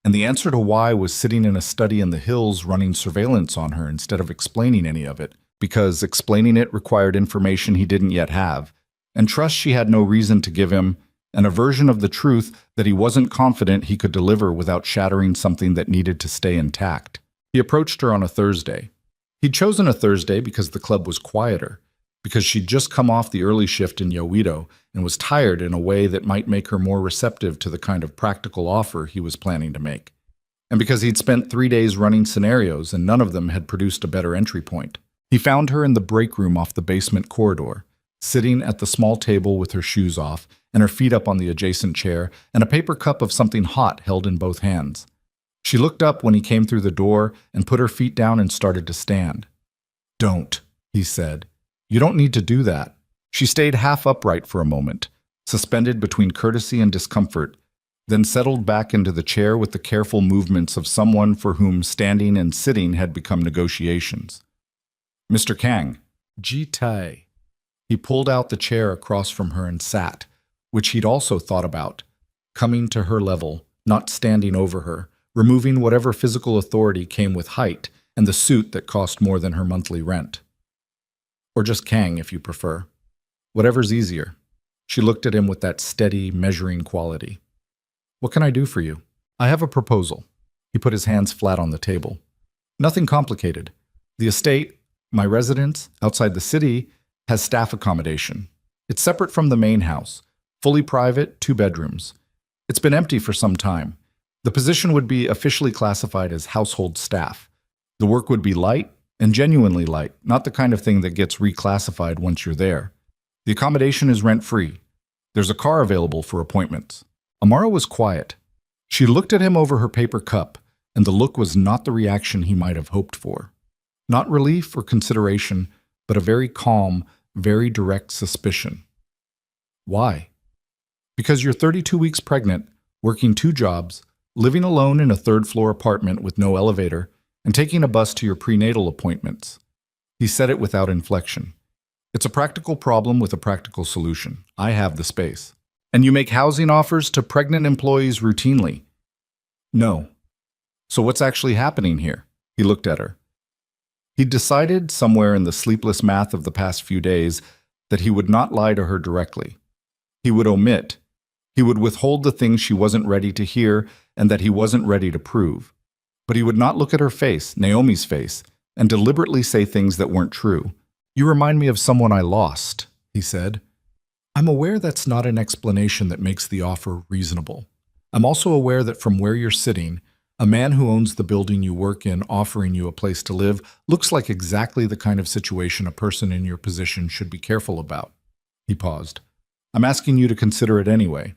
And the answer to why was sitting in a study in the hills running surveillance on her instead of explaining any of it, because explaining it required information he didn't yet have, and trust she had no reason to give him, and a version of the truth that he wasn't confident he could deliver without shattering something that needed to stay intact. He approached her on a Thursday. He'd chosen a Thursday because the club was quieter, because she'd just come off the early shift in Yoido and was tired in a way that might make her more receptive to the kind of practical offer he was planning to make, and because he'd spent 3 days running scenarios and none of them had produced a better entry point. He found her in the break room off the basement corridor, sitting at the small table with her shoes off and her feet up on the adjacent chair and a paper cup of something hot held in both hands. She looked up when he came through the door and put her feet down and started to stand. "Don't," he said. "You don't need to do that." She stayed half upright for a moment, suspended between courtesy and discomfort, then settled back into the chair with the careful movements of someone for whom standing and sitting had become negotiations. "Mr. Kang." "Ji-tae." He pulled out the chair across from her and sat, which he'd also thought about, coming to her level, not standing over her, removing whatever physical authority came with height and the suit that cost more than her monthly rent. Or just Kang, if you prefer. Whatever's easier. She looked at him with that steady, measuring quality. "What can I do for you?" "I have a proposal." He put his hands flat on the table. "Nothing complicated. The estate, my residence, outside the city, has staff accommodation. It's separate from the main house, fully private, 2 bedrooms. It's been empty for some time. The position would be officially classified as household staff. The work would be light, and genuinely light, not the kind of thing that gets reclassified once you're there. The accommodation is rent-free. There's a car available for appointments." Amara was quiet. She looked at him over her paper cup, and the look was not the reaction he might have hoped for. Not relief or consideration, but a very calm, very direct suspicion. Why? Because you're 32 weeks pregnant, working 2 jobs, living alone in a 3rd-floor apartment with no elevator, and taking a bus to your prenatal appointments. He said it without inflection. It's a practical problem with a practical solution. I have the space. And you make housing offers to pregnant employees routinely. No. So what's actually happening here? He looked at her. He'd decided, somewhere in the sleepless math of the past few days, that he would not lie to her directly. He would omit. He would withhold the things she wasn't ready to hear and that he wasn't ready to prove. But he would not look at her face, Naomi's face, and deliberately say things that weren't true. "You remind me of someone I lost," he said. "I'm aware that's not an explanation that makes the offer reasonable. I'm also aware that from where you're sitting, a man who owns the building you work in offering you a place to live looks like exactly the kind of situation a person in your position should be careful about." He paused. "I'm asking you to consider it anyway.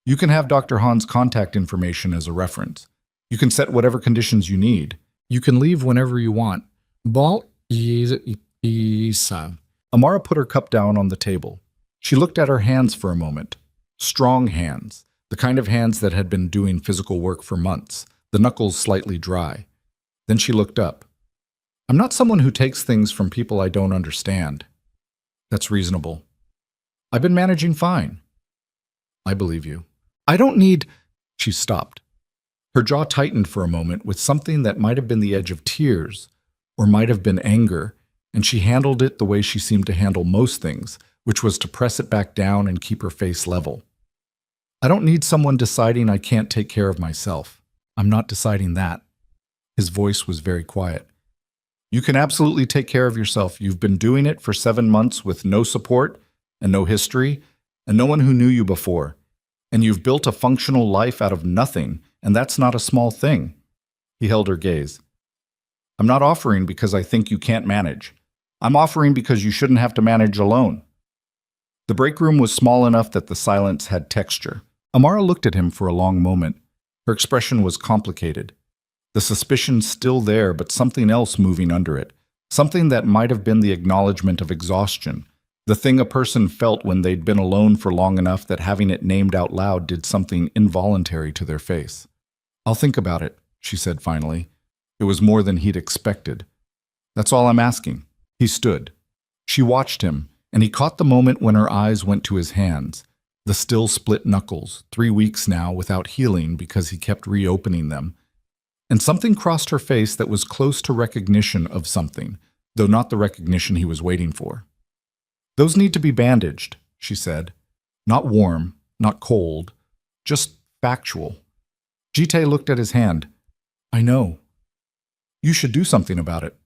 You can have Dr. Hahn's contact information as a reference. You can set whatever conditions you need. You can leave whenever you want. Amara put her cup down on the table. She looked at her hands for a moment. Strong hands, the kind of hands that had been doing physical work for months, the knuckles slightly dry. Then she looked up. "I'm not someone who takes things from people I don't understand." "That's reasonable." "I've been managing fine." "I believe you." "I don't need—" She stopped. Her jaw tightened for a moment with something that might have been the edge of tears, or might have been anger, and she handled it the way she seemed to handle most things, which was to press it back down and keep her face level. "I don't need someone deciding I can't take care of myself. I'm not deciding that." His voice was very quiet. "You can absolutely take care of yourself. You've been doing it for 7 months with no support and no history and no one who knew you before. And you've built a functional life out of nothing, and that's not a small thing." He held her gaze. "I'm not offering because I think you can't manage. I'm offering because you shouldn't have to manage alone." The break room was small enough that the silence had texture. Amara looked at him for a long moment. Her expression was complicated. The suspicion still there, but something else moving under it. Something that might have been the acknowledgement of exhaustion. The thing a person felt when they'd been alone for long enough that having it named out loud did something involuntary to their face. "I'll think about it," she said finally. It was more than he'd expected. "That's all I'm asking." He stood. She watched him, and he caught the moment when her eyes went to his hands, the still split knuckles, 3 weeks now without healing because he kept reopening them. And something crossed her face that was close to recognition of something, though not the recognition he was waiting for. "Those need to be bandaged," she said. "Not warm, not cold, just factual." Jite looked at his hand. "I know." "You should do something about it."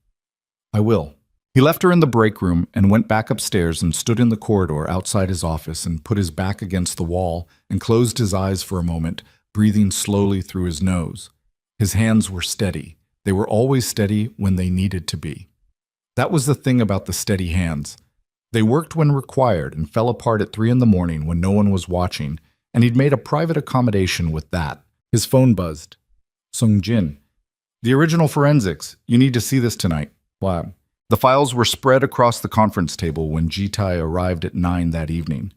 "I will." He left her in the break room and went back upstairs and stood in the corridor outside his office and put his back against the wall and closed his eyes for a moment, breathing slowly through his nose. His hands were steady. They were always steady when they needed to be. That was the thing about the steady hands. They worked when required and fell apart at 3 a.m. when no one was watching, and he'd made a private accommodation with that. His phone buzzed. "Sung Jin. The original forensics. You need to see this tonight." Wow. The files were spread across the conference table when Jitai arrived at 9 that evening.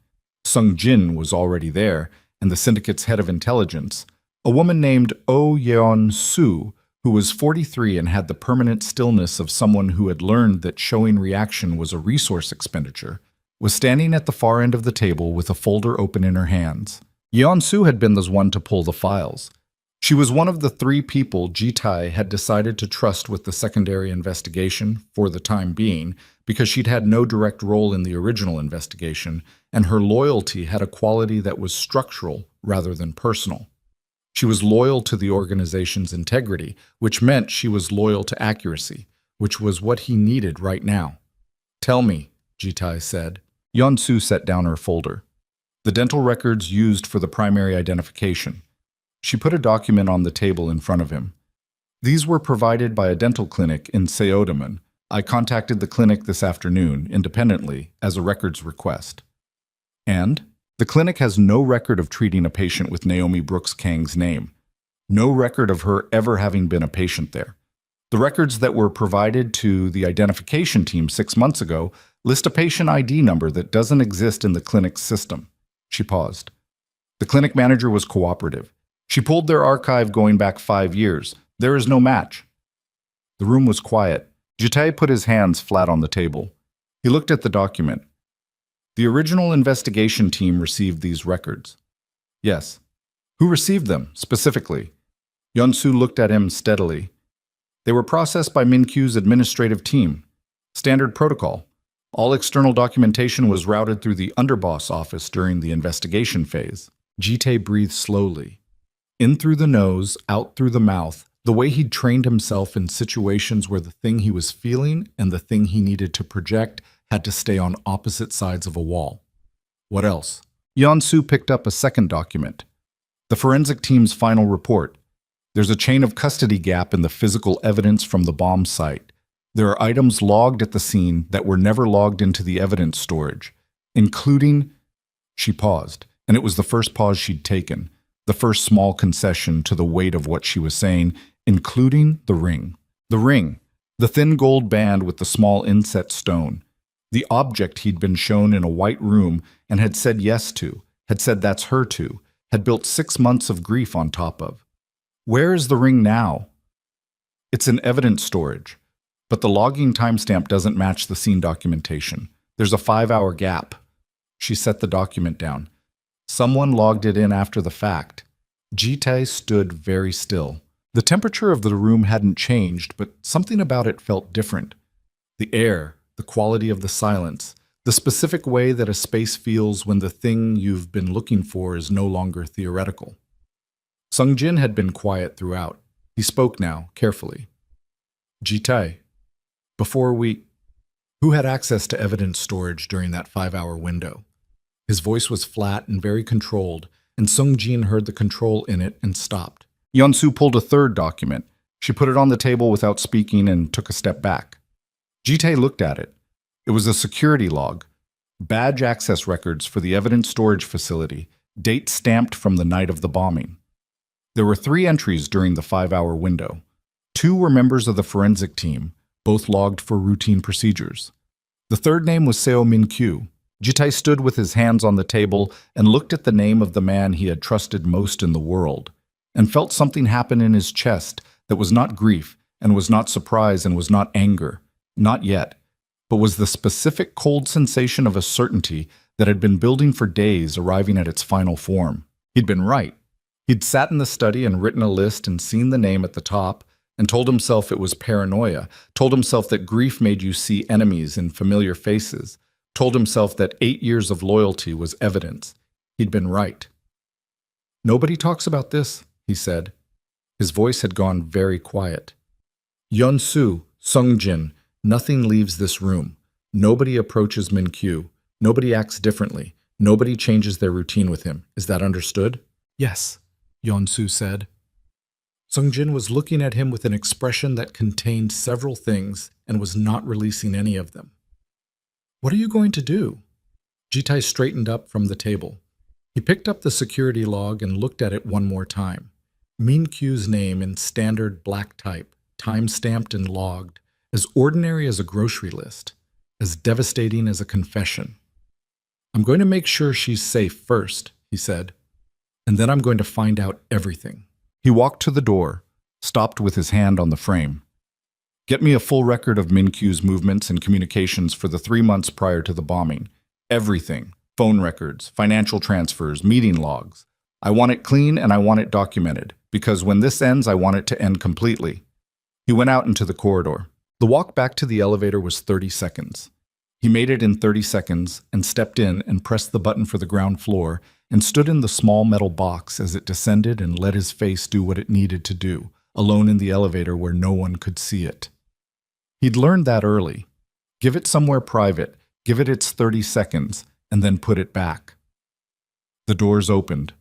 Sung Jin was already there, and the syndicate's head of intelligence, a woman named Oh Yeon-soo, who was 43 and had the permanent stillness of someone who had learned that showing reaction was a resource expenditure, was standing at the far end of the table with a folder open in her hands. Yeon-soo had been the one to pull the files. She was one of the 3 people Jitai had decided to trust with the secondary investigation for the time being because she'd had no direct role in the original investigation, and her loyalty had a quality that was structural rather than personal. She was loyal to the organization's integrity, which meant she was loyal to accuracy, which was what he needed right now. "Tell me," Jitai said. Yeon-soo set down her folder. "The dental records used for the primary identification." She put a document on the table in front of him. "These were provided by a dental clinic in Seodaman. I contacted the clinic this afternoon, independently, as a records request." "And?" "The clinic has no record of treating a patient with Naomi Brooks Kang's name. No record of her ever having been a patient there. The records that were provided to the identification team 6 months ago List a patient ID number that doesn't exist in the clinic's system. She paused. The clinic manager was cooperative. She pulled their archive going back 5 years. There is no match. The room was quiet. Jitay put his hands flat on the table. He looked at the document. The original investigation team received these records. Yes. Who received them, specifically? Yeonsu looked at him steadily. They were processed by Minkyu's administrative team. Standard protocol. All external documentation was routed through the underboss office during the investigation phase. Jitay breathed slowly. In through the nose, out through the mouth, the way he'd trained himself in situations where the thing he was feeling and the thing he needed to project had to stay on opposite sides of a wall. What else? Yeonsu picked up a second document. The forensic team's final report. There's a chain of custody gap in the physical evidence from the bomb site. There are items logged at the scene that were never logged into the evidence storage, including... She paused, and it was the first pause she'd taken, the first small concession to the weight of what she was saying, including the ring. The ring, the thin gold band with the small inset stone, the object he'd been shown in a white room and had said yes to, had said that's her to, had built 6 months of grief on top of. Where is the ring now? It's in evidence storage, but the logging timestamp doesn't match the scene documentation. There's a 5-hour gap. She set the document down. Someone logged it in after the fact. Jitay stood very still. The temperature of the room hadn't changed, but something about it felt different. The air, the quality of the silence, the specific way that a space feels when the thing you've been looking for is no longer theoretical. Sungjin had been quiet throughout. He spoke now, carefully. Jitay, who had access to evidence storage during that 5-hour window? His voice was flat and very controlled, and Sungjin heard the control in it and stopped. Yeonsu pulled a third document. She put it on the table without speaking and took a step back. Jitay looked at it. It was a security log. Badge access records for the evidence storage facility, date stamped from the night of the bombing. There were 3 entries during the 5-hour window. 2 were members of the forensic team, both logged for routine procedures. The third name was Seo Min-kyu. Jitay stood with his hands on the table and looked at the name of the man he had trusted most in the world, and felt something happen in his chest that was not grief, and was not surprise, and was not anger, not yet, but was the specific cold sensation of a certainty that had been building for days, arriving at its final form. He'd been right. He'd sat in the study and written a list and seen the name at the top, and told himself it was paranoia, told himself that grief made you see enemies in familiar faces, told himself that 8 years of loyalty was evidence. He'd been right. Nobody talks about this, he said. His voice had gone very quiet. Yeonsu, Sungjin, nothing leaves this room. Nobody approaches Min-kyu. Nobody acts differently. Nobody changes their routine with him. Is that understood? Yes, Yeonsu said. Sungjin was looking at him with an expression that contained several things and was not releasing any of them. What are you going to do? Jitay straightened up from the table. He picked up the security log and looked at it one more time. Min-kyu's name in standard black type, time-stamped and logged, as ordinary as a grocery list, as devastating as a confession. I'm going to make sure she's safe first, he said, and then I'm going to find out everything. He walked to the door, stopped with his hand on the frame. Get me a full record of Min-kyu's movements and communications for the 3 months prior to the bombing. Everything. Phone records, financial transfers, meeting logs. I want it clean and I want it documented, because when this ends, I want it to end completely. He went out into the corridor. The walk back to the elevator was 30 seconds. He made it in 30 seconds and stepped in and pressed the button for the ground floor and stood in the small metal box as it descended and let his face do what it needed to do, alone in the elevator where no one could see it. He'd learned that early. Give it somewhere private, give it its 30 seconds, and then put it back. The doors opened.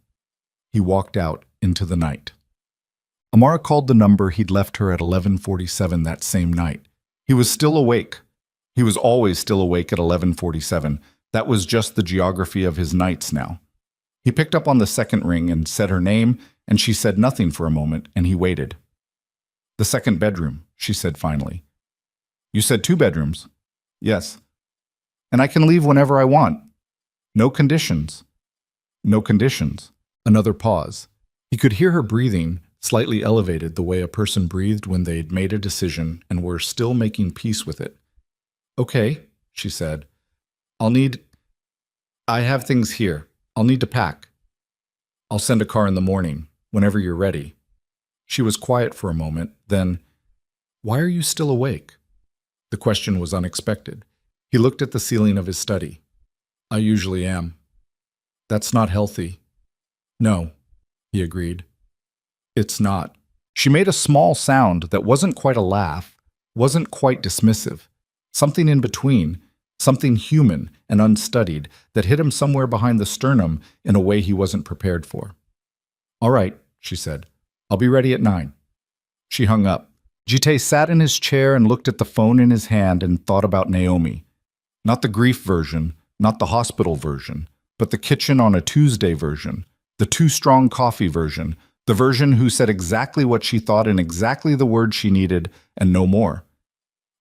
He walked out into the night. Amara called the number he'd left her at 11:47 that same night. He was still awake. He was always still awake at 11:47. That was just the geography of his nights now. He picked up on the second ring and said her name, and she said nothing for a moment, and he waited. The second bedroom, she said finally. You said 2 bedrooms. Yes. And I can leave whenever I want. No conditions. No conditions. Another pause. He could hear her breathing, slightly elevated the way a person breathed when they'd made a decision and were still making peace with it. Okay, she said. I have things here. I'll need to pack. I'll send a car in the morning, whenever you're ready. She was quiet for a moment, then, why are you still awake? The question was unexpected. He looked at the ceiling of his study. I usually am. That's not healthy. No, he agreed. It's not. She made a small sound that wasn't quite a laugh, wasn't quite dismissive. Something in between, something human and unstudied that hit him somewhere behind the sternum in a way he wasn't prepared for. All right, she said. I'll be ready at 9. She hung up. Jite sat in his chair and looked at the phone in his hand and thought about Naomi. Not the grief version, not the hospital version, but the kitchen on a Tuesday version, the too strong coffee version, the version who said exactly what she thought in exactly the words she needed and no more.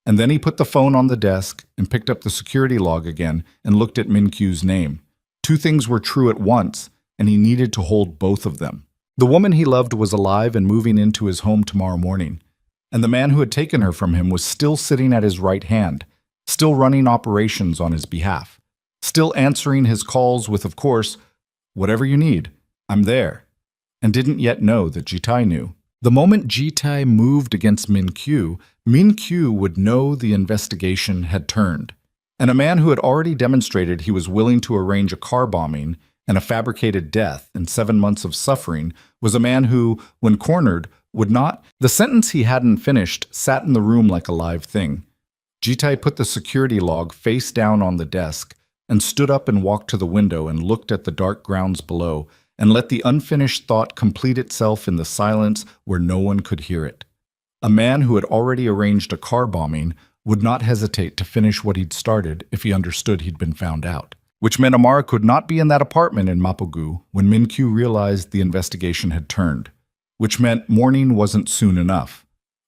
And then he put the phone on the desk and picked up the security log again and looked at Min-kyu's name. Two things were true at once, and he needed to hold both of them. The woman he loved was alive and moving into his home tomorrow morning, and the man who had taken her from him was still sitting at his right hand, still running operations on his behalf, still answering his calls with, of course, whatever you need, I'm there, and didn't yet know that Jitai knew. The moment Jitai moved against Min-kyu, Min-kyu would know the investigation had turned. And a man who had already demonstrated he was willing to arrange a car bombing and a fabricated death and 7 months of suffering was a man who, when cornered, would not. The sentence he hadn't finished sat in the room like a live thing. Jitai put the security log face down on the desk and stood up and walked to the window and looked at the dark grounds below and let the unfinished thought complete itself in the silence where no one could hear it. A man who had already arranged a car bombing would not hesitate to finish what he'd started if he understood he'd been found out. Which meant Amara could not be in that apartment in Mapogu when Min-kyu realized the investigation had turned. Which meant morning wasn't soon enough.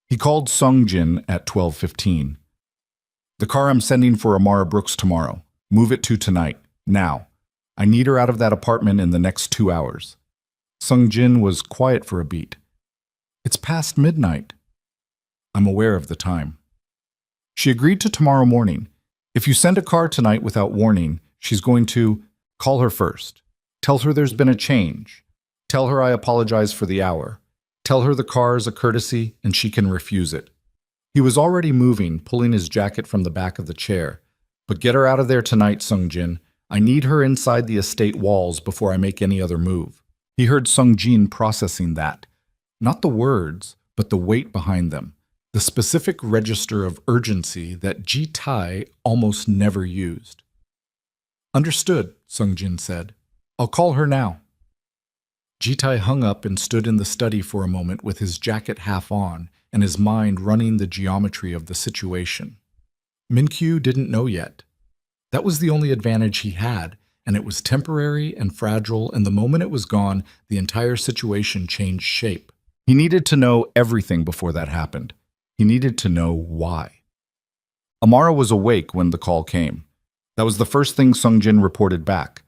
He called Sung-jin at 12:15. The car I'm sending for Amara Brooks tomorrow. Move it to tonight. Now. I need her out of that apartment in the next 2 hours. Sung-jin was quiet for a beat. It's past midnight. I'm aware of the time. She agreed to tomorrow morning. If you send a car tonight without warning, she's going to call her first. Tell her there's been a change. Tell her I apologize for the hour. Tell her the car is a courtesy and she can refuse it. He was already moving, pulling his jacket from the back of the chair. But get her out of there tonight, Sung-jin. I need her inside the estate walls before I make any other move. He heard Sung-jin processing that. Not the words, but the weight behind them. The specific register of urgency that Jitai almost never used. Understood, Sung-jin said. I'll call her now. Jitai hung up and stood in the study for a moment with his jacket half on and his mind running the geometry of the situation. Min-kyu didn't know yet. That was the only advantage he had, and it was temporary and fragile, and the moment it was gone, the entire situation changed shape. He needed to know everything before that happened. He needed to know why. Amara was awake when the call came. That was the first thing Sung-jin reported back.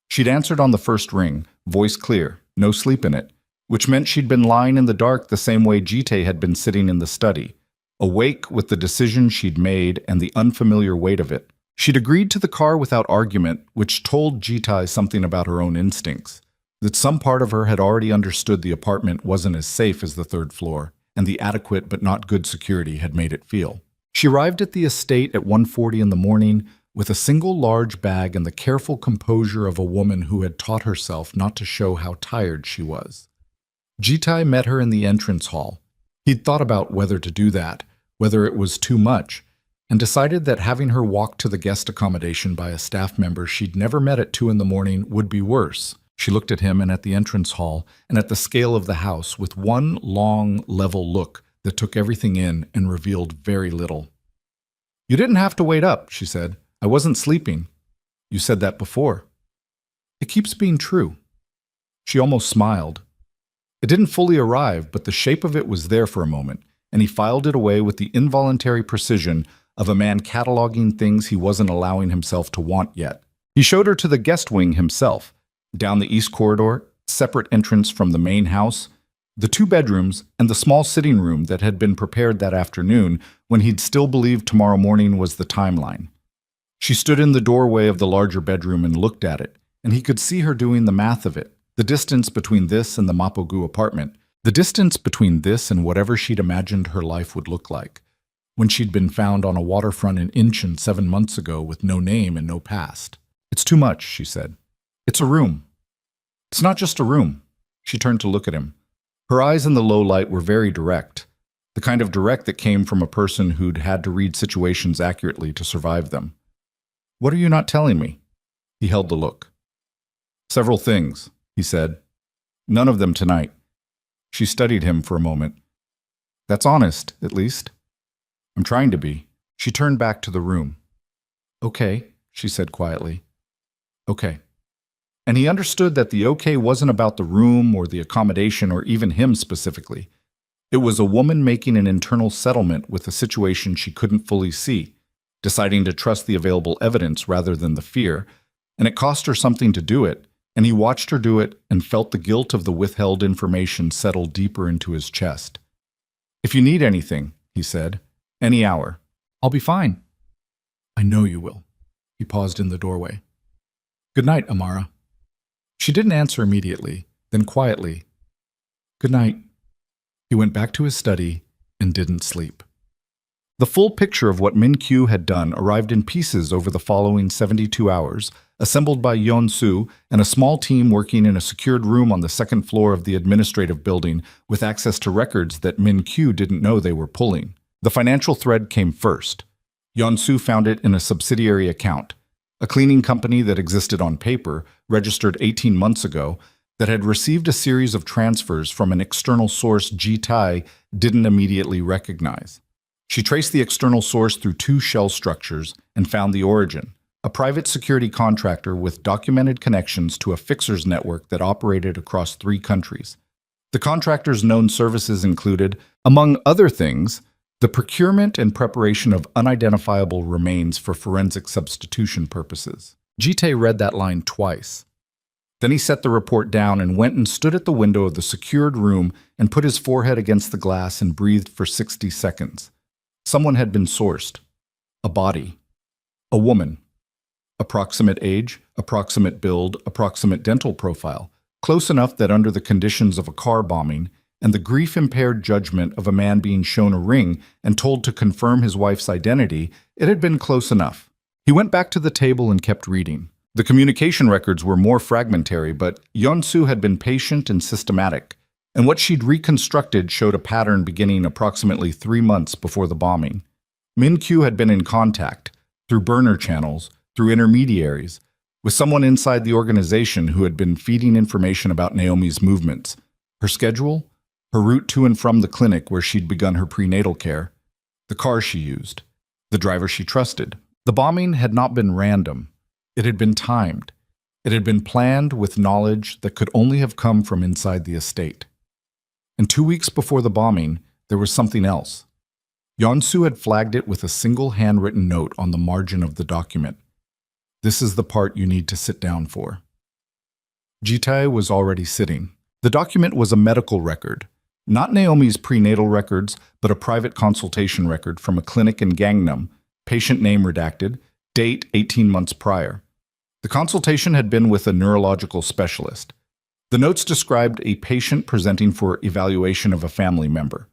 She'd answered on the first ring, voice clear, no sleep in it, which meant she'd been lying in the dark the same way Jite had been sitting in the study, awake with the decision she'd made and the unfamiliar weight of it. She'd agreed to the car without argument, which told Jitai something about her own instincts, that some part of her had already understood the apartment wasn't as safe as the third floor, and the adequate but not good security had made it feel. She arrived at the estate at 1:40 in the morning with a single large bag and the careful composure of a woman who had taught herself not to show how tired she was. Jitai met her in the entrance hall. He'd thought about whether to do that, whether it was too much, and decided that having her walk to the guest accommodation by a staff member she'd never met at 2 in the morning would be worse. She looked at him and at the entrance hall and at the scale of the house with one long, level look that took everything in and revealed very little. You didn't have to wait up, she said. I wasn't sleeping. You said that before. It keeps being true. She almost smiled. It didn't fully arrive, but the shape of it was there for a moment, and he filed it away with the involuntary precision of a man cataloging things he wasn't allowing himself to want yet. He showed her to the guest wing himself, down the east corridor, separate entrance from the main house, the 2 bedrooms, and the small sitting room that had been prepared that afternoon when he'd still believed tomorrow morning was the timeline. She stood in the doorway of the larger bedroom and looked at it, and he could see her doing the math of it, the distance between this and the Mapogu apartment, the distance between this and whatever she'd imagined her life would look like, when she'd been found on a waterfront in Incheon 7 months ago with no name and no past. "It's too much," she said. "It's a room." "It's not just a room." She turned to look at him. Her eyes in the low light were very direct, the kind of direct that came from a person who'd had to read situations accurately to survive them. "What are you not telling me?" He held the look. "Several things," he said. "None of them tonight." She studied him for a moment. "That's honest, at least." "I'm trying to be." She turned back to the room. "Okay," she said quietly. "Okay." And he understood that the okay wasn't about the room or the accommodation or even him specifically. It was a woman making an internal settlement with a situation she couldn't fully see, deciding to trust the available evidence rather than the fear, and it cost her something to do it, and he watched her do it and felt the guilt of the withheld information settle deeper into his chest. "If you need anything," he said, "any hour. I'll be fine." "I know you will." He paused in the doorway. "Good night, Amara." She didn't answer immediately, then quietly, "Good night." He went back to his study and didn't sleep. The full picture of what Min-kyu had done arrived in pieces over the following 72 hours, assembled by Yeon-soo and a small team working in a secured room on the second floor of the administrative building with access to records that Min-kyu didn't know they were pulling. The financial thread came first. Yeon-soo found it in a subsidiary account, a cleaning company that existed on paper, registered 18 months ago, that had received a series of transfers from an external source Ji-tae didn't immediately recognize. She traced the external source through 2 shell structures and found the origin, a private security contractor with documented connections to a fixers network that operated across 3 countries. The contractor's known services included, among other things, the procurement and preparation of unidentifiable remains for forensic substitution purposes. Ji-tae read that line twice. Then he set the report down and went and stood at the window of the secured room and put his forehead against the glass and breathed for 60 seconds. Someone had been sourced. A body. A woman. Approximate age, approximate build, approximate dental profile. Close enough that under the conditions of a car bombing, and the grief-impaired judgment of a man being shown a ring and told to confirm his wife's identity, it had been close enough. He went back to the table and kept reading. The communication records were more fragmentary, but Yeon-soo had been patient and systematic, and what she'd reconstructed showed a pattern beginning approximately 3 months before the bombing. Min-kyu had been in contact, through burner channels, through intermediaries, with someone inside the organization who had been feeding information about Naomi's movements, her schedule, her route to and from the clinic where she'd begun her prenatal care, the car she used, the driver she trusted. The bombing had not been random. It had been timed. It had been planned with knowledge that could only have come from inside the estate. And 2 weeks before the bombing, there was something else. Yeon-soo had flagged it with a single handwritten note on the margin of the document. "This is the part you need to sit down for." Ji-tae was already sitting. The document was a medical record. Not Naomi's prenatal records, but a private consultation record from a clinic in Gangnam, patient name redacted, date 18 months prior. The consultation had been with a neurological specialist. The notes described a patient presenting for evaluation of a family member.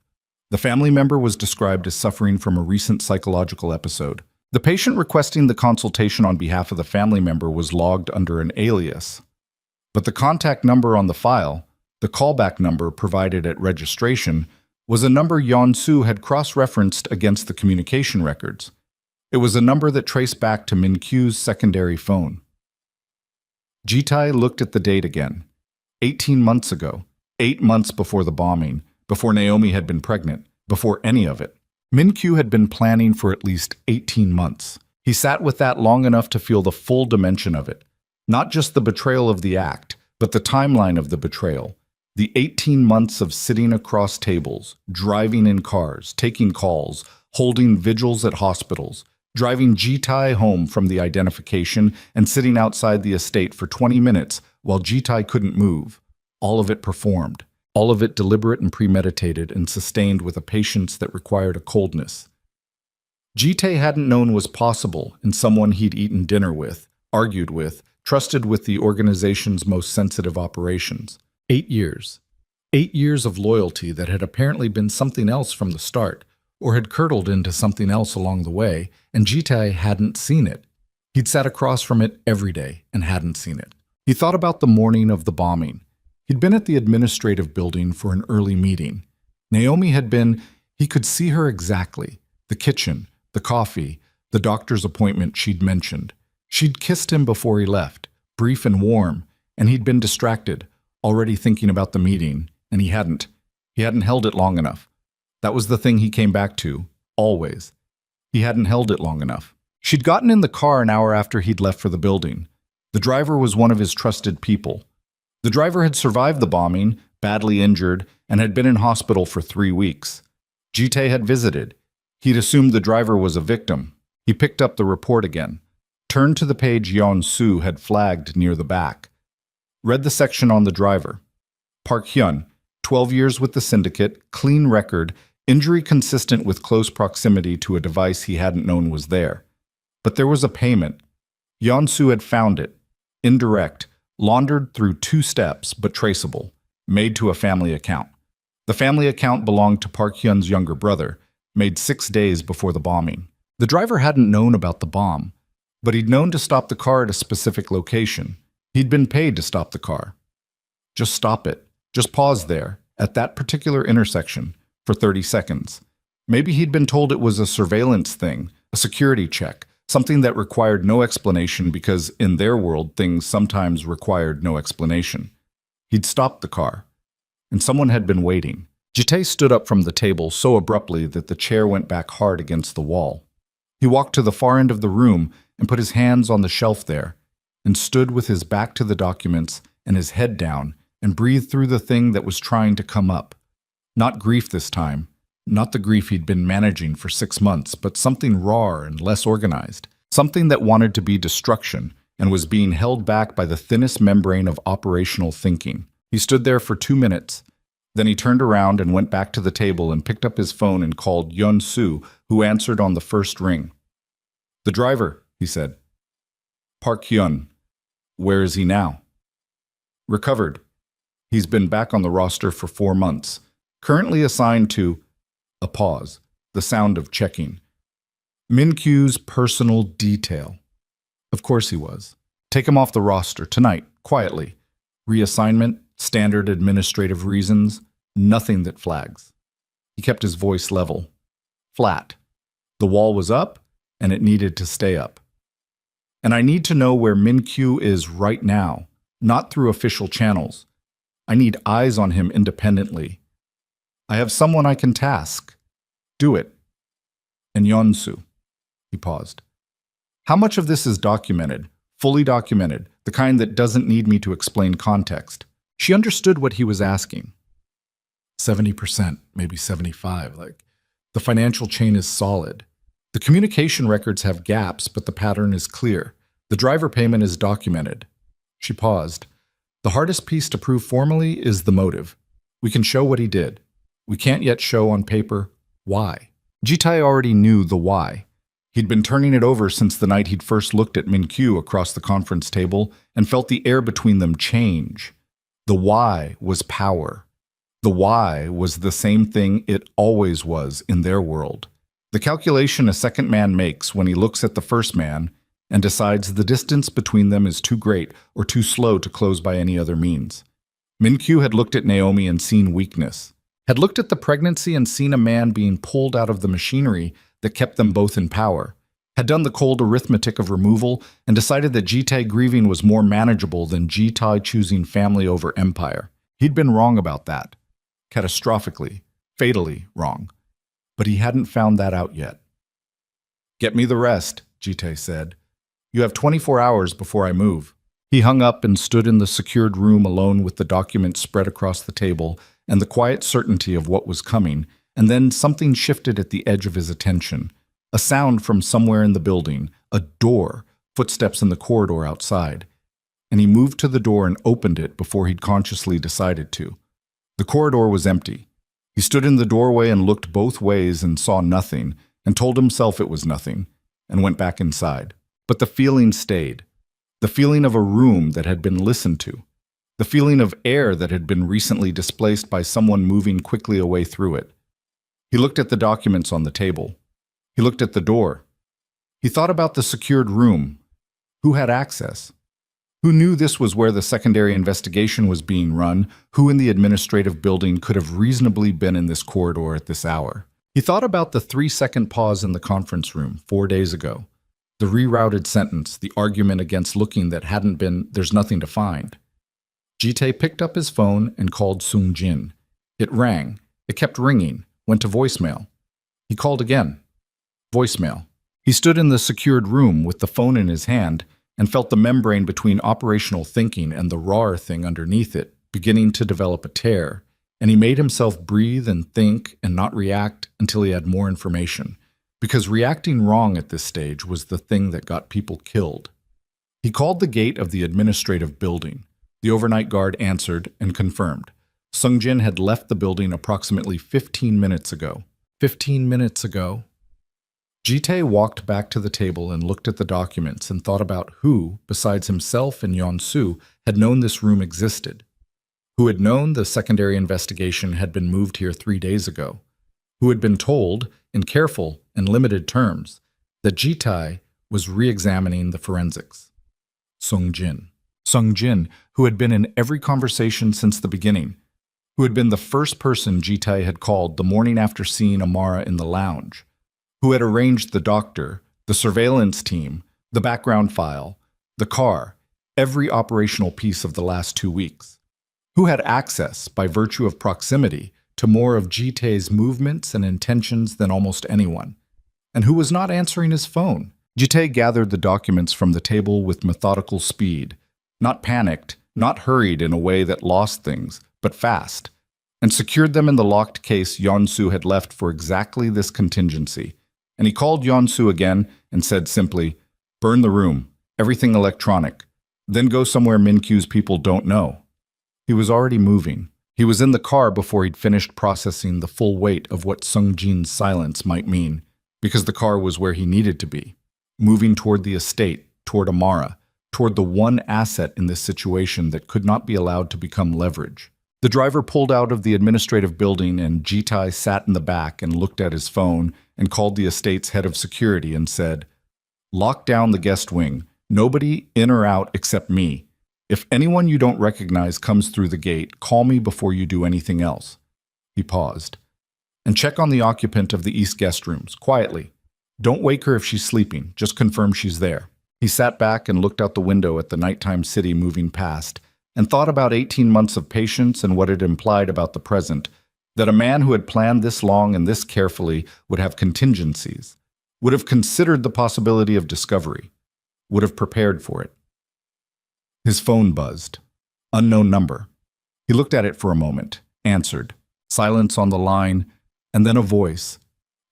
The family member was described as suffering from a recent psychological episode. The patient requesting the consultation on behalf of the family member was logged under an alias. But the contact number on the file, the callback number provided at registration, was a number Yeon-soo had cross-referenced against the communication records. It was a number that traced back to Min-kyu's secondary phone. Ji-tae looked at the date again. 18 months ago, 8 months before the bombing, before Naomi had been pregnant, before any of it. Min-kyu had been planning for at least 18 months. He sat with that long enough to feel the full dimension of it. Not just the betrayal of the act, but the timeline of the betrayal. The 18 months of sitting across tables, driving in cars, taking calls, holding vigils at hospitals, driving Jitai home from the identification and sitting outside the estate for 20 minutes while Jitai couldn't move. All of it performed. All of it deliberate and premeditated and sustained with a patience that required a coldness. Jitai hadn't known was possible in someone he'd eaten dinner with, argued with, trusted with the organization's most sensitive operations. 8 years. 8 years of loyalty that had apparently been something else from the start, or had curdled into something else along the way, and Jitai hadn't seen it. He'd sat across from it every day and hadn't seen it. He thought about the morning of the bombing. He'd been at the administrative building for an early meeting. Naomi had been, he could see her exactly. The kitchen, the coffee, the doctor's appointment she'd mentioned. She'd kissed him before he left, brief and warm, and he'd been distracted, already thinking about the meeting, and he hadn't. He hadn't held it long enough. That was the thing he came back to, always. He hadn't held it long enough. She'd gotten in the car an hour after he'd left for the building. The driver was one of his trusted people. The driver had survived the bombing, badly injured, and had been in hospital for 3 weeks. Jitai had visited. He'd assumed the driver was a victim. He picked up the report again, turned to the page Yeon-soo had flagged near the back. Read the section on the driver. Park Hyun, 12 years with the syndicate, clean record, injury consistent with close proximity to a device he hadn't known was there. But there was a payment. Yeon-soo had found it. Indirect, laundered through 2 steps, but traceable, made to a family account. The family account belonged to Park Hyun's younger brother, made 6 days before the bombing. The driver hadn't known about the bomb, but he'd known to stop the car at a specific location. He'd been paid to stop the car. Just stop it. Just pause there, at that particular intersection, for 30 seconds. Maybe he'd been told it was a surveillance thing, a security check, something that required no explanation because in their world things sometimes required no explanation. He'd stopped the car, and someone had been waiting. Jitai stood up from the table so abruptly that the chair went back hard against the wall. He walked to the far end of the room and put his hands on the shelf there, and stood with his back to the documents and his head down and breathed through the thing that was trying to come up. Not grief this time, not the grief he'd been managing for 6 months, but something rawer and less organized, something that wanted to be destruction and was being held back by the thinnest membrane of operational thinking. He stood there for 2 minutes. Then he turned around and went back to the table and picked up his phone and called Yeon-soo, who answered on the first ring. "The driver," he said. "Park Hyun. Where is he now?" "Recovered. He's been back on the roster for 4 months. Currently assigned to..." A pause, the sound of checking. Min-kyu's personal detail. Of course he was. Take him off the roster, tonight, quietly. Reassignment, standard administrative reasons, nothing that flags. He kept his voice level. Flat. The wall was up, and it needed to stay up. And I need to know where Min-kyu is right now, not through official channels. I need eyes on him independently. I have someone I can task. Do it. And Yeon-soo. He paused. How much of this is documented, fully documented, the kind that doesn't need me to explain context? She understood what he was asking. 70%, maybe 75%. Like, the financial chain is solid. The communication records have gaps, but the pattern is clear. The driver payment is documented. She paused. The hardest piece to prove formally is the motive. We can show what he did. We can't yet show on paper why. Jitai already knew the why. He'd been turning it over since the night he'd first looked at Min-kyu across the conference table and felt the air between them change. The why was power. The why was the same thing it always was in their world. The calculation a second man makes when he looks at the first man and decides the distance between them is too great or too slow to close by any other means. Min-kyu had looked at Naomi and seen weakness, had looked at the pregnancy and seen a man being pulled out of the machinery that kept them both in power, had done the cold arithmetic of removal and decided that Jitai grieving was more manageable than Jitai choosing family over empire. He'd been wrong about that. Catastrophically, fatally wrong. But he hadn't found that out yet. "Get me the rest," Jitai said. "You have 24 hours before I move." He hung up and stood in the secured room alone with the documents spread across the table and the quiet certainty of what was coming, and then something shifted at the edge of his attention. A sound from somewhere in the building, a door, footsteps in the corridor outside. And he moved to the door and opened it before he'd consciously decided to. The corridor was empty. He stood in the doorway and looked both ways and saw nothing, and told himself it was nothing, and went back inside. But the feeling stayed. The feeling of a room that had been listened to. The feeling of air that had been recently displaced by someone moving quickly away through it. He looked at the documents on the table. He looked at the door. He thought about the secured room. Who had access? Who knew this was where the secondary investigation was being run? Who in the administrative building could have reasonably been in this corridor at this hour? He thought about the 3-second pause in the conference room 4 days ago. The rerouted sentence, the argument against looking that hadn't been, "There's nothing to find." Jitae picked up his phone and called Sung Jin. It rang. It kept ringing, went to voicemail. He called again. Voicemail. He stood in the secured room with the phone in his hand and felt the membrane between operational thinking and the rawer thing underneath it beginning to develop a tear, and he made himself breathe and think and not react until he had more information, because reacting wrong at this stage was the thing that got people killed. He called the gate of the administrative building. The overnight guard answered and confirmed. Sung Jin had left the building approximately 15 minutes ago. 15 minutes ago. Jitae walked back to the table and looked at the documents and thought about who, besides himself and Yeon-soo, had known this room existed. Who had known the secondary investigation had been moved here 3 days ago. Who had been told, in careful and limited terms, that Jitae was re-examining the forensics. Sung Jin. Sung Jin, who had been in every conversation since the beginning. Who had been the first person Jitae had called the morning after seeing Amara in the lounge. Who had arranged the doctor, the surveillance team, the background file, the car, every operational piece of the last 2 weeks. Who had access, by virtue of proximity, to more of Jitae's movements and intentions than almost anyone. And who was not answering his phone. Jitae gathered the documents from the table with methodical speed, not panicked, not hurried in a way that lost things, but fast, and secured them in the locked case Yeon-soo had left for exactly this contingency. And he called Yeon-soo again and said simply, "Burn the room, everything electronic, then go somewhere Min-kyu's people don't know." He was already moving. He was in the car before he'd finished processing the full weight of what Sung Jin's silence might mean, because the car was where he needed to be, moving toward the estate, toward Amara, toward the one asset in this situation that could not be allowed to become leverage. The driver pulled out of the administrative building and Jitae sat in the back and looked at his phone and called the estate's head of security and said, "Lock down the guest wing. Nobody in or out except me. If anyone you don't recognize comes through the gate, call me before you do anything else." He paused. "And check on the occupant of the east guest rooms, quietly. Don't wake her if she's sleeping. Just confirm she's there." He sat back and looked out the window at the nighttime city moving past, and thought about 18 months of patience and what it implied about the present, that a man who had planned this long and this carefully would have contingencies, would have considered the possibility of discovery, would have prepared for it. His phone buzzed. Unknown number. He looked at it for a moment, answered. Silence on the line, and then a voice.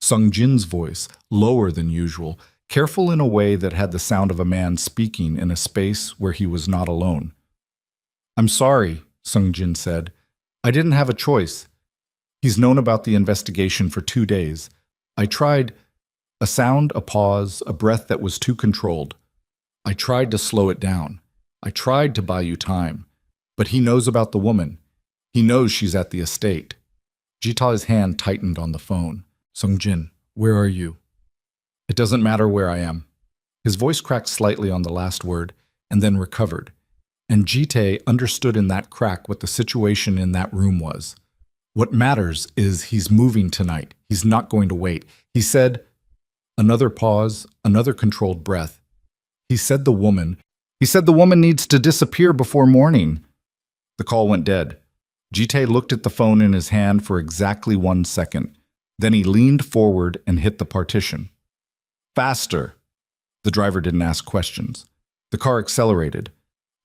Sung Jin's voice, lower than usual, careful in a way that had the sound of a man speaking in a space where he was not alone. "I'm sorry," Sung Jin said. "I didn't have a choice. He's known about the investigation for 2 days. I tried." A sound, a pause, a breath that was too controlled. "I tried to slow it down. I tried to buy you time. But he knows about the woman. He knows she's at the estate." Jitae's hand tightened on the phone. "Sung Jin, where are you?" "It doesn't matter where I am." His voice cracked slightly on the last word, and then recovered. And Jitae understood in that crack what the situation in that room was. "What matters is he's moving tonight. He's not going to wait." He said, another pause, another controlled breath. He said the woman needs to disappear before morning." The call went dead. Jitae looked at the phone in his hand for exactly 1 second. Then he leaned forward and hit the partition. "Faster!" The driver didn't ask questions. The car accelerated.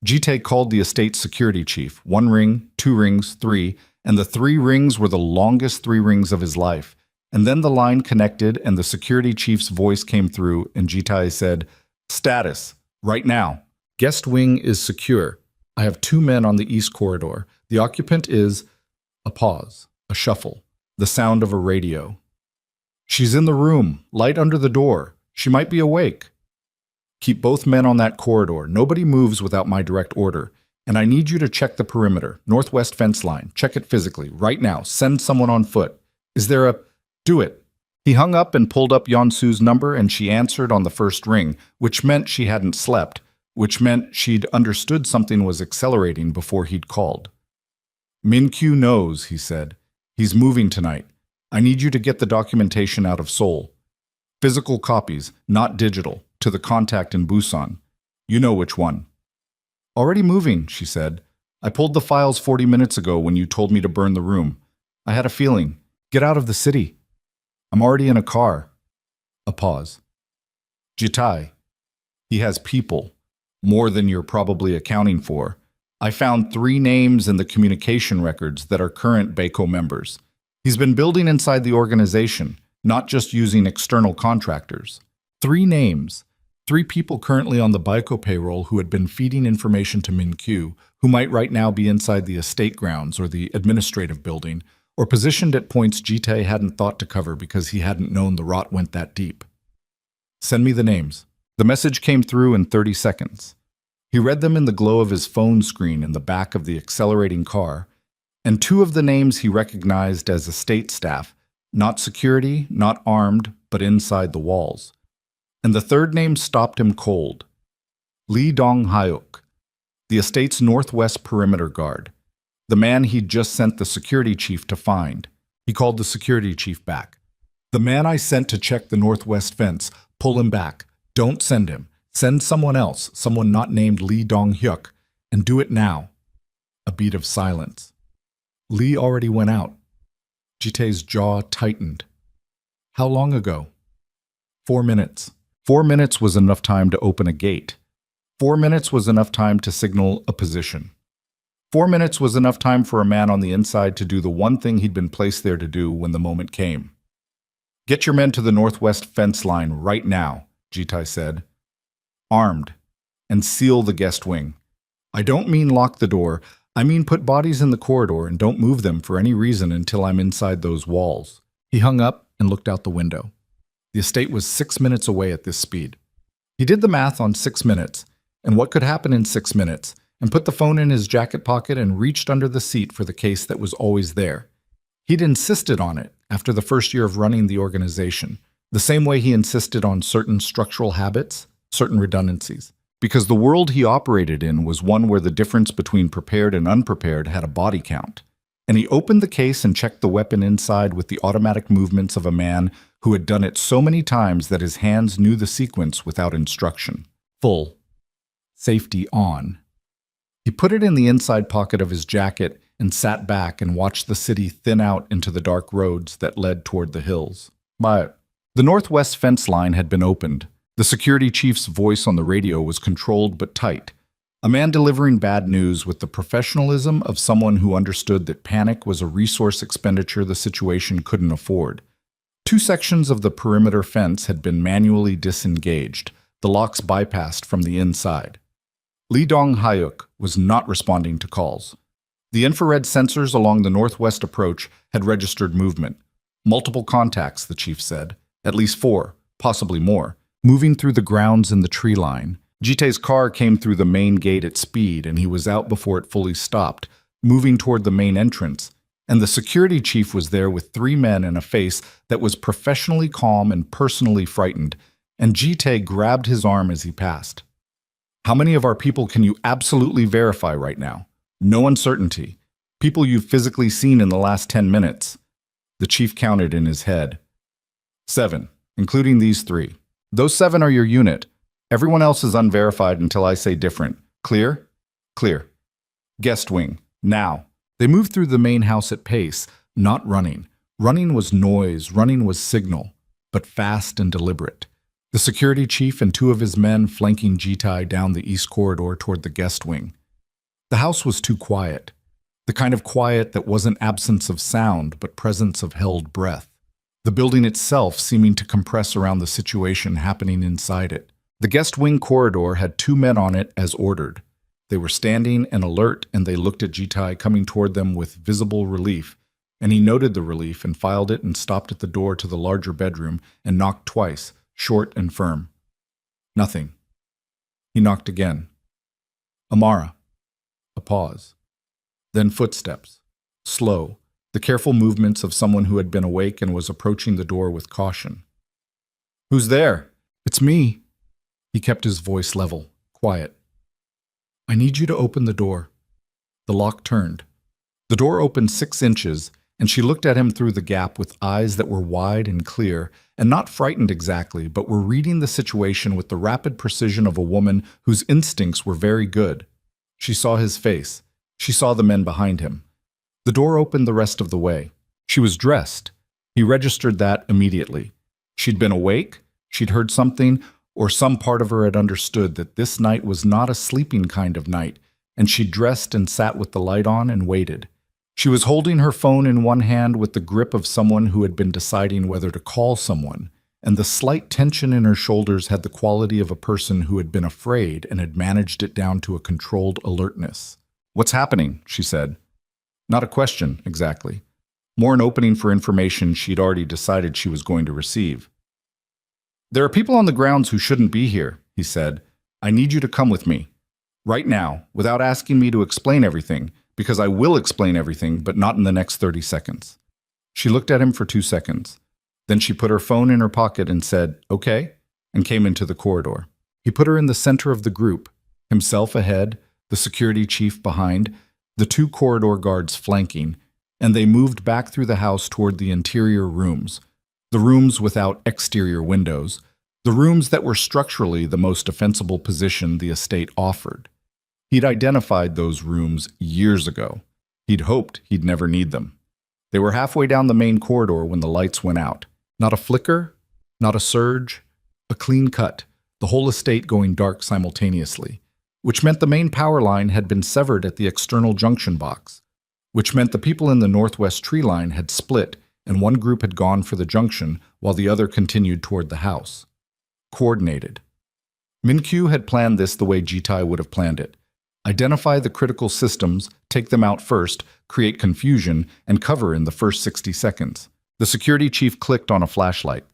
Jitae called the estate security chief. 1 ring, 2 rings, 3, and the 3 rings were the longest 3 rings of his life. And then the line connected, and the security chief's voice came through, and Jitai said, "Status, right now. Guest wing is secure. I have 2 men on the east corridor. The occupant is..." A pause, a shuffle, the sound of a radio. "She's in the room, light under the door. She might be awake. Keep both men on that corridor. Nobody moves without my direct order. And I need you to check the perimeter, northwest fence line. Check it physically, right now. Send someone on foot. Is there a... Do it." He hung up and pulled up Yonsu's number, and she answered on the first ring, which meant she hadn't slept, which meant she'd understood something was accelerating before he'd called. "Min-kyu knows," he said. "He's moving tonight. I need you to get the documentation out of Seoul. Physical copies, not digital, to the contact in Busan. You know which one." "Already moving," she said. "I pulled the files 40 minutes ago when you told me to burn the room. I had a feeling. Get out of the city. I'm already in a car." A pause. "Jitai. He has people. More than you're probably accounting for. I found 3 names in the communication records that are current Baiko members. He's been building inside the organization, not just using external contractors. 3 names. 3 people currently on the Baiko payroll who had been feeding information to Min-kyu, who might right now be inside the estate grounds or the administrative building, or positioned at points Jitai hadn't thought to cover because he hadn't known the rot went that deep. "Send me the names." The message came through in 30 seconds. He read them in the glow of his phone screen in the back of the accelerating car, and 2 of the names he recognized as estate staff, not security, not armed, but inside the walls. And the 3rd name stopped him cold. Lee Dong-hyuk, the estate's northwest perimeter guard. The man he'd just sent the security chief to find. He called the security chief back. "The man I sent to check the northwest fence, pull him back. Don't send him. Send someone else, someone not named Lee Dong-hyuk, and do it now." A beat of silence. Lee already went out. Jitai's jaw tightened. "How long ago?" 4 minutes. 4 minutes was enough time to open a gate. 4 minutes was enough time to signal a position. 4 minutes was enough time for a man on the inside to do the one thing he'd been placed there to do when the moment came. "Get your men to the northwest fence line right now," Jitai said. "Armed. And seal the guest wing. I don't mean lock the door. I mean put bodies in the corridor and don't move them for any reason until I'm inside those walls." He hung up and looked out the window. The estate was 6 minutes away at this speed. He did the math on 6 minutes, and what could happen in 6 minutes, and put the phone in his jacket pocket and reached under the seat for the case that was always there. He'd insisted on it after the first year of running the organization, the same way he insisted on certain structural habits, certain redundancies, because the world he operated in was one where the difference between prepared and unprepared had a body count. And he opened the case and checked the weapon inside with the automatic movements of a man who had done it so many times that his hands knew the sequence without instruction. Full. Safety on. He put it in the inside pocket of his jacket and sat back and watched the city thin out into the dark roads that led toward the hills. But the northwest fence line had been opened. The security chief's voice on the radio was controlled but tight. A man delivering bad news with the professionalism of someone who understood that panic was a resource expenditure the situation couldn't afford. 2 sections of the perimeter fence had been manually disengaged, the locks bypassed from the inside. Lee Dong-hyuk was not responding to calls. The infrared sensors along the northwest approach had registered movement. Multiple contacts, the chief said. At least 4, possibly more, moving through the grounds in the tree line. Jitai's car came through the main gate at speed, and he was out before it fully stopped, moving toward the main entrance. And the security chief was there with 3 men and a face that was professionally calm and personally frightened, and Jitai grabbed his arm as he passed. "How many of our people can you absolutely verify right now? No uncertainty. People you've physically seen in the last 10 minutes. The chief counted in his head. 7, including these 3. Those 7 are your unit. Everyone else is unverified until I say different. Clear? Clear. Guest wing. Now." They moved through the main house at pace, not running. Running was noise, running was signal, but fast and deliberate. The security chief and 2 of his men flanking Jitai down the east corridor toward the guest wing. The house was too quiet. The kind of quiet that wasn't absence of sound, but presence of held breath. The building itself seeming to compress around the situation happening inside it. The guest wing corridor had 2 men on it as ordered. They were standing and alert, and they looked at Jitai coming toward them with visible relief, and he noted the relief and filed it and stopped at the door to the larger bedroom and knocked twice, short and firm. Nothing. He knocked again. Amara. A pause. Then footsteps. Slow, the careful movements of someone who had been awake and was approaching the door with caution. "Who's there?" "It's me." He kept his voice level, quiet. "I need you to open the door." The lock turned. The door opened 6 inches, and she looked at him through the gap with eyes that were wide and clear, and not frightened exactly, but were reading the situation with the rapid precision of a woman whose instincts were very good. She saw his face. She saw the men behind him. The door opened the rest of the way. She was dressed. He registered that immediately. She'd been awake, she'd heard something, or some part of her had understood that this night was not a sleeping kind of night, and she dressed and sat with the light on and waited. She was holding her phone in one hand with the grip of someone who had been deciding whether to call someone, and the slight tension in her shoulders had the quality of a person who had been afraid and had managed it down to a controlled alertness. "What's happening?" she said. Not a question, exactly. More an opening for information she'd already decided she was going to receive. "There are people on the grounds who shouldn't be here," he said. "I need you to come with me. Right now, without asking me to explain everything, because I will explain everything, but not in the next 30 seconds. She looked at him for 2 seconds. Then she put her phone in her pocket and said, "Okay," and came into the corridor. He put her in the center of the group, himself ahead, the security chief behind, the 2 corridor guards flanking, and they moved back through the house toward the interior rooms, the rooms without exterior windows, the rooms that were structurally the most defensible position the estate offered. He'd identified those rooms years ago. He'd hoped he'd never need them. They were halfway down the main corridor when the lights went out. Not a flicker, not a surge, a clean cut, the whole estate going dark simultaneously, which meant the main power line had been severed at the external junction box, which meant the people in the northwest tree line had split and one group had gone for the junction while the other continued toward the house. Coordinated. Min-Kyu had planned this the way Jitai would have planned it. Identify the critical systems, take them out first, create confusion, and cover in the first 60 seconds. The security chief clicked on a flashlight.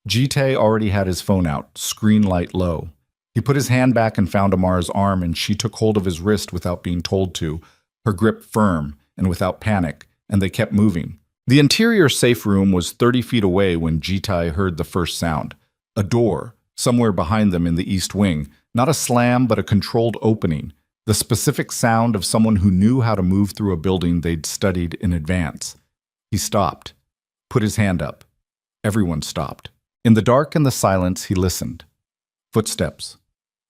Jitai already had his phone out, screen light low. He put his hand back and found Amara's arm, and she took hold of his wrist without being told to, her grip firm and without panic, and they kept moving. The interior safe room was 30 feet away when Jitai heard the first sound. A door, somewhere behind them in the east wing, not a slam but a controlled opening. The specific sound of someone who knew how to move through a building they'd studied in advance. He stopped, put his hand up. Everyone stopped. In the dark and the silence, he listened. Footsteps.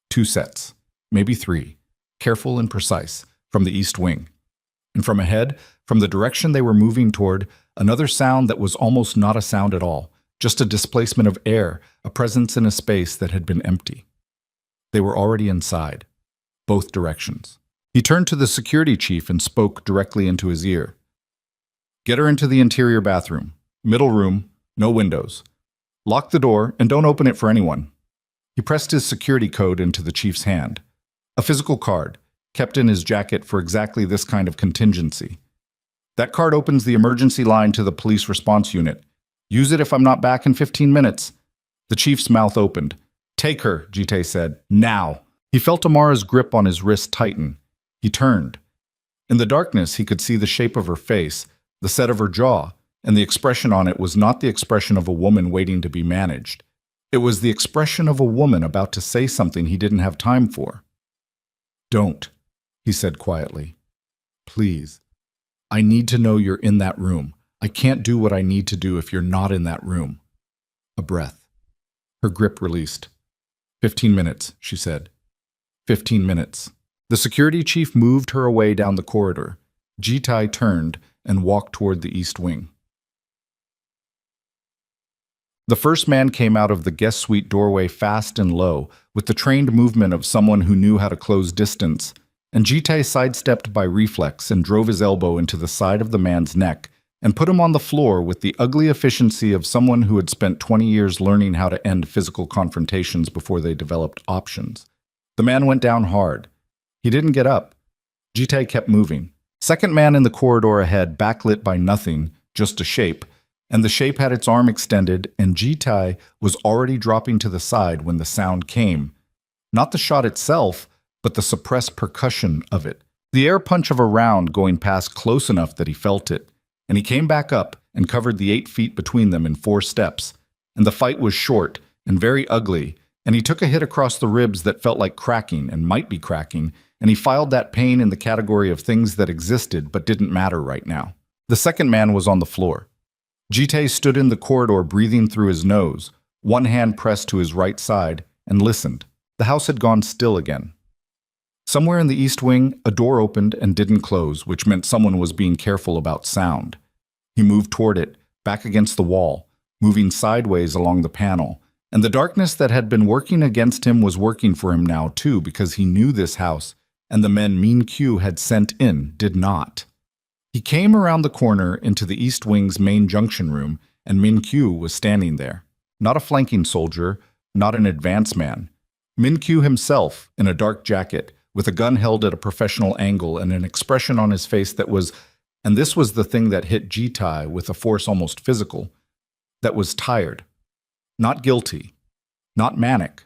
2 sets, maybe 3, careful and precise, from the east wing. And from ahead, from the direction they were moving toward, another sound that was almost not a sound at all, just a displacement of air, a presence in a space that had been empty. They were already inside. Both directions. He turned to the security chief and spoke directly into his ear. "Get her into the interior bathroom. Middle room, no windows. Lock the door and don't open it for anyone." He pressed his security code into the chief's hand. A physical card, kept in his jacket for exactly this kind of contingency. "That card opens the emergency line to the police response unit. Use it if I'm not back in 15 minutes. The chief's mouth opened. "Take her," Jitai said. "Now." He felt Amara's grip on his wrist tighten. He turned. In the darkness, he could see the shape of her face, the set of her jaw, and the expression on it was not the expression of a woman waiting to be managed. It was the expression of a woman about to say something he didn't have time for. "Don't," he said quietly. "Please. I need to know you're in that room. I can't do what I need to do if you're not in that room." A breath. Her grip released. 15 minutes, she said. 15 minutes. The security chief moved her away down the corridor. Jitai turned and walked toward the east wing. The first man came out of the guest suite doorway fast and low, with the trained movement of someone who knew how to close distance, and Jite sidestepped by reflex and drove his elbow into the side of the man's neck and put him on the floor with the ugly efficiency of someone who had spent 20 years learning how to end physical confrontations before they developed options. The man went down hard. He didn't get up. Jite kept moving. Second man in the corridor ahead, backlit by nothing, just a shape, and the shape had its arm extended, and Jite was already dropping to the side when the sound came. Not the shot itself, but the suppressed percussion of it. The air punch of a round going past close enough that he felt it. And he came back up and covered the 8 feet between them in 4 steps. And the fight was short and very ugly, and he took a hit across the ribs that felt like cracking and might be cracking, and he filed that pain in the category of things that existed but didn't matter right now. The second man was on the floor. Jite stood in the corridor breathing through his nose, one hand pressed to his right side, and listened. The house had gone still again. Somewhere in the east wing, a door opened and didn't close, which meant someone was being careful about sound. He moved toward it, back against the wall, moving sideways along the panel, and the darkness that had been working against him was working for him now too, because he knew this house, and the men Min Q had sent in did not. He came around the corner into the east wing's main junction room, and Min Q was standing there. Not a flanking soldier, not an advance man. Min Q himself, in a dark jacket, with a gun held at a professional angle and an expression on his face that was, and this was the thing that hit Jite with a force almost physical, that was tired. Not guilty. Not manic.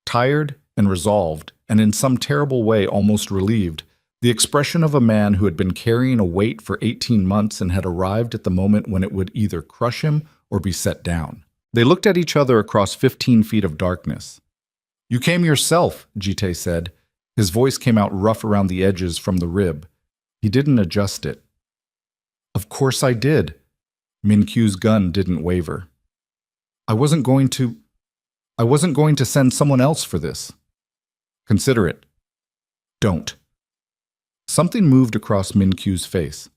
Tired and resolved, and in some terrible way almost relieved, the expression of a man who had been carrying a weight for 18 months and had arrived at the moment when it would either crush him or be set down. They looked at each other across 15 feet of darkness. "You came yourself," Jite said. His voice came out rough around the edges from the rib. He didn't adjust it. "Of course I did." Min Q's gun didn't waver. I wasn't going to send someone else for this." "Consider it." "Don't." Something moved across Min Q's face.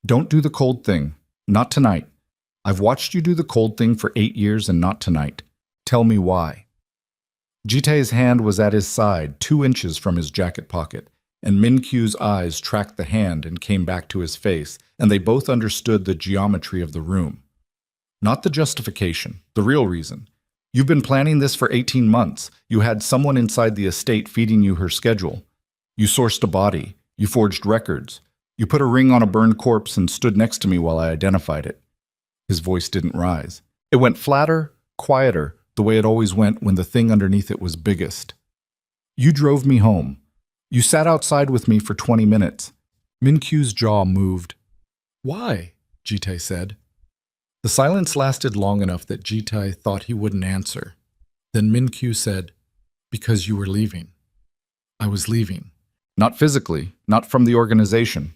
"Don't do the cold thing. Not tonight. I've watched you do the cold thing for 8 years and not tonight. Tell me why." Jite's hand was at his side, 2 inches from his jacket pocket, and Min Q's eyes tracked the hand and came back to his face, and they both understood the geometry of the room. Not the justification, the real reason. You've been planning this for 18 months. You had someone inside the estate feeding you her schedule. You sourced a body. You forged records. You put a ring on a burned corpse and stood next to me while I identified it. His voice didn't rise. It went flatter, quieter, the way it always went when the thing underneath it was biggest. You drove me home. You sat outside with me for 20 minutes. Min Q's jaw moved. "Why?" Jite said. The silence lasted long enough that Jite thought he wouldn't answer. Then Min Q said, "Because you were leaving." "I was leaving." "Not physically, not from the organization."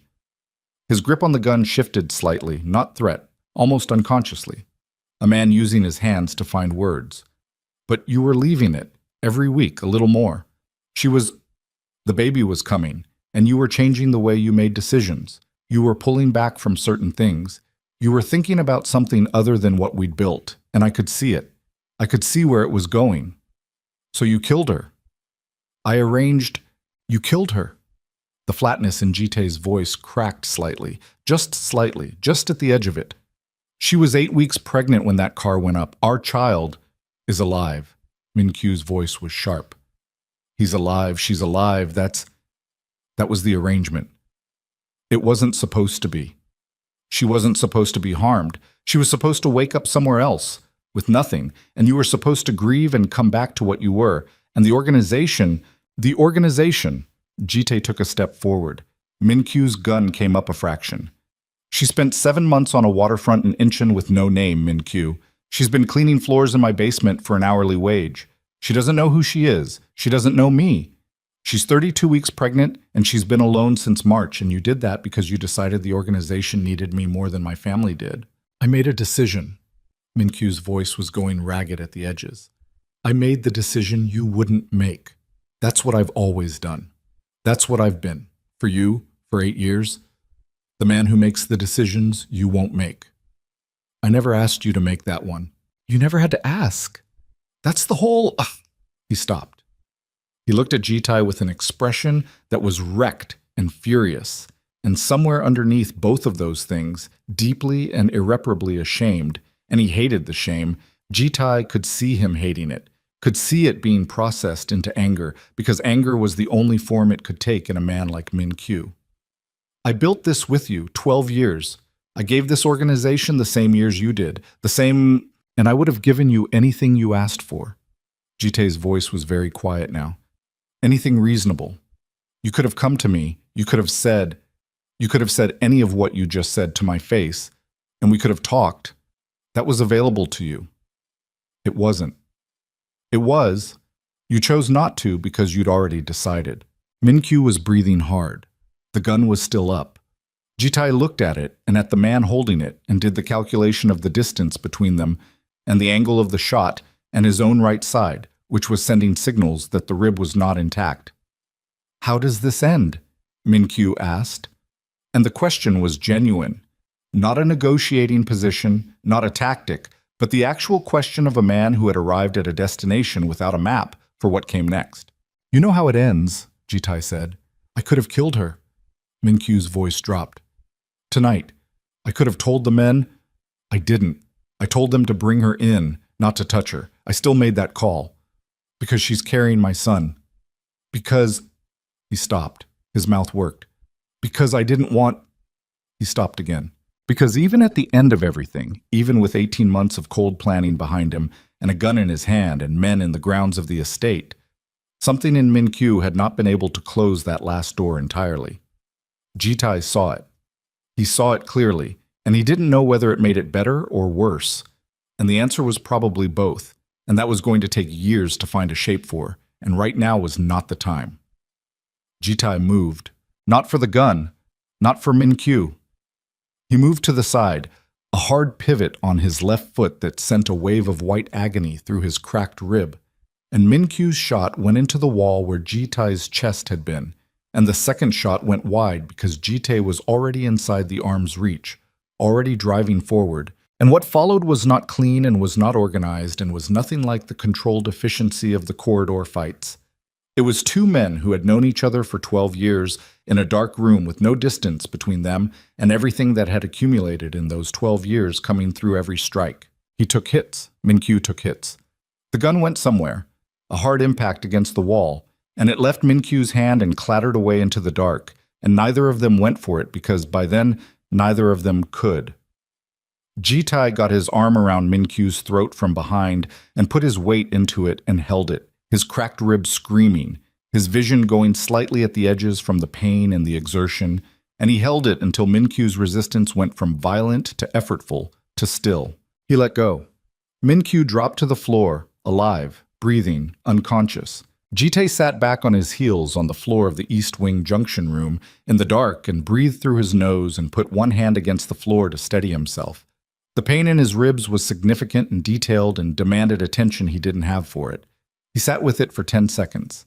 His grip on the gun shifted slightly, not threat, almost unconsciously. A man using his hands to find words. "But you were leaving it, every week, a little more. The baby was coming, and you were changing the way you made decisions. You were pulling back from certain things. You were thinking about something other than what we'd built, and I could see it. I could see where it was going. So you killed her." You killed her." The flatness in Jite's voice cracked slightly, just at the edge of it. "She was 8 weeks pregnant when that car went up. Our child is alive." Min Q's voice was sharp. "He's alive, she's alive, that was the arrangement. It wasn't supposed to be. She wasn't supposed to be harmed. She was supposed to wake up somewhere else, with nothing, and you were supposed to grieve and come back to what you were. And the organization, Jite took a step forward. Min Q's gun came up a fraction. "She spent 7 months on a waterfront in Incheon with no name, Min Q. She's been cleaning floors in my basement for an hourly wage. She doesn't know who she is. She doesn't know me. She's 32 weeks pregnant, and she's been alone since March, and you did that because you decided the organization needed me more than my family did. I made a decision." Min Q's voice was going ragged at the edges. "I made the decision you wouldn't make. That's what I've always done. That's what I've been. For you, for 8 years. The man who makes the decisions you won't make. I never asked you to make that one. You never had to ask. That's the whole..." He stopped. He looked at Jitai with an expression that was wrecked and furious, and somewhere underneath both of those things, deeply and irreparably ashamed, and he hated the shame, Jitai could see him hating it, could see it being processed into anger, because anger was the only form it could take in a man like Min Kyu. I built this with you 12 years. I gave this organization the same years you did, and I would have given you anything you asked for. Jitai's voice was very quiet now. Anything reasonable. You could have come to me, you could have said any of what you just said to my face, and we could have talked. That was available to you. It wasn't. It was. You chose not to because you'd already decided. Min Kyu was breathing hard. The gun was still up. Jitai looked at it and at the man holding it and did the calculation of the distance between them and the angle of the shot and his own right side, which was sending signals that the rib was not intact. How does this end? Min Kyu asked. And the question was genuine. Not a negotiating position, not a tactic, but the actual question of a man who had arrived at a destination without a map for what came next. You know how it ends, Jitai said. I could have killed her. Min Kyu's voice dropped. Tonight, I could have told the men. I didn't. I told them to bring her in, not to touch her. I still made that call. Because she's carrying my son. Because... He stopped. His mouth worked. Because I didn't want... He stopped again. Because even at the end of everything, even with 18 months of cold planning behind him, and a gun in his hand and men in the grounds of the estate, something in Min Kyu had not been able to close that last door entirely. Jitai saw it. He saw it clearly, and he didn't know whether it made it better or worse. And the answer was probably both, and that was going to take years to find a shape for, and right now was not the time. Jitai moved. Not for the gun. Not for Min Kyu. He moved to the side, a hard pivot on his left foot that sent a wave of white agony through his cracked rib, and Min Kyu's shot went into the wall where Jitai's chest had been, and the second shot went wide because Jitai was already inside the arm's reach, already driving forward, and what followed was not clean and was not organized and was nothing like the controlled efficiency of the corridor fights. It was two men who had known each other for 12 years in a dark room with no distance between them and everything that had accumulated in those 12 years coming through every strike. He took hits. Min Kyu took hits. The gun went somewhere, a hard impact against the wall, and it left Min Kyu's hand and clattered away into the dark, and neither of them went for it because by then neither of them could. Jitai got his arm around Min Kyu's throat from behind and put his weight into it and held it, his cracked ribs screaming, his vision going slightly at the edges from the pain and the exertion, and he held it until Min Kyu's resistance went from violent to effortful to still. He let go. Min Kyu dropped to the floor, alive, breathing, unconscious. Jitai sat back on his heels on the floor of the East Wing junction room in the dark and breathed through his nose and put one hand against the floor to steady himself. The pain in his ribs was significant and detailed and demanded attention he didn't have for it. He sat with it for 10 seconds.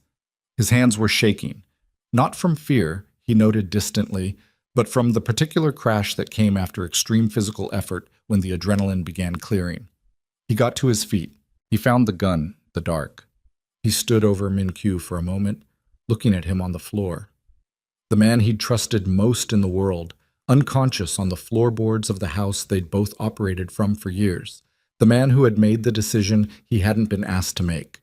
His hands were shaking, not from fear, he noted distantly, but from the particular crash that came after extreme physical effort when the adrenaline began clearing. He got to his feet. He found the gun, the dark. He stood over Min Kyu for a moment, looking at him on the floor. The man he'd trusted most in the world, unconscious on the floorboards of the house they'd both operated from for years. The man who had made the decision he hadn't been asked to make.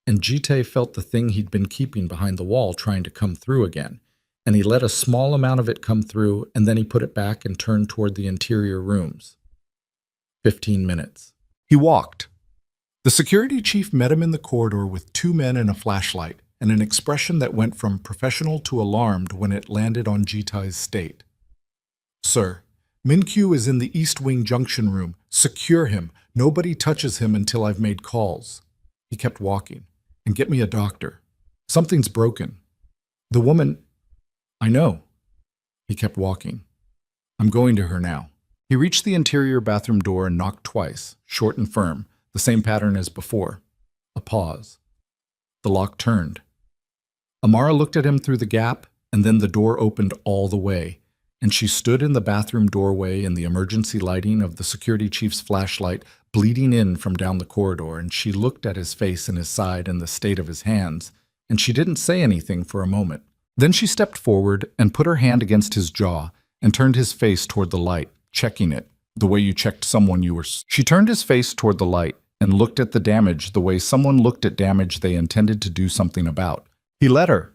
And Jitai felt the thing he'd been keeping behind the wall trying to come through again, and he let a small amount of it come through, and then he put it back and turned toward the interior rooms. 15 minutes. He walked. The security chief met him in the corridor with two men and a flashlight, and an expression that went from professional to alarmed when it landed on Jitai's state. Sir, Min Kyu is in the East Wing junction room. Secure him. Nobody touches him until I've made calls. He kept walking. And get me a doctor. Something's broken. The woman... I know. He kept walking. I'm going to her now. He reached the interior bathroom door and knocked twice, short and firm, the same pattern as before. A pause. The lock turned. Amara looked at him through the gap, and then the door opened all the way, and she stood in the bathroom doorway in the emergency lighting of the security chief's flashlight bleeding in from down the corridor, and she looked at his face and his side and the state of his hands, and she didn't say anything for a moment. Then she stepped forward and put her hand against his jaw and turned his face toward the light, checking it, the way you checked someone you were. She turned his face toward the light and looked at the damage the way someone looked at damage they intended to do something about. He let her.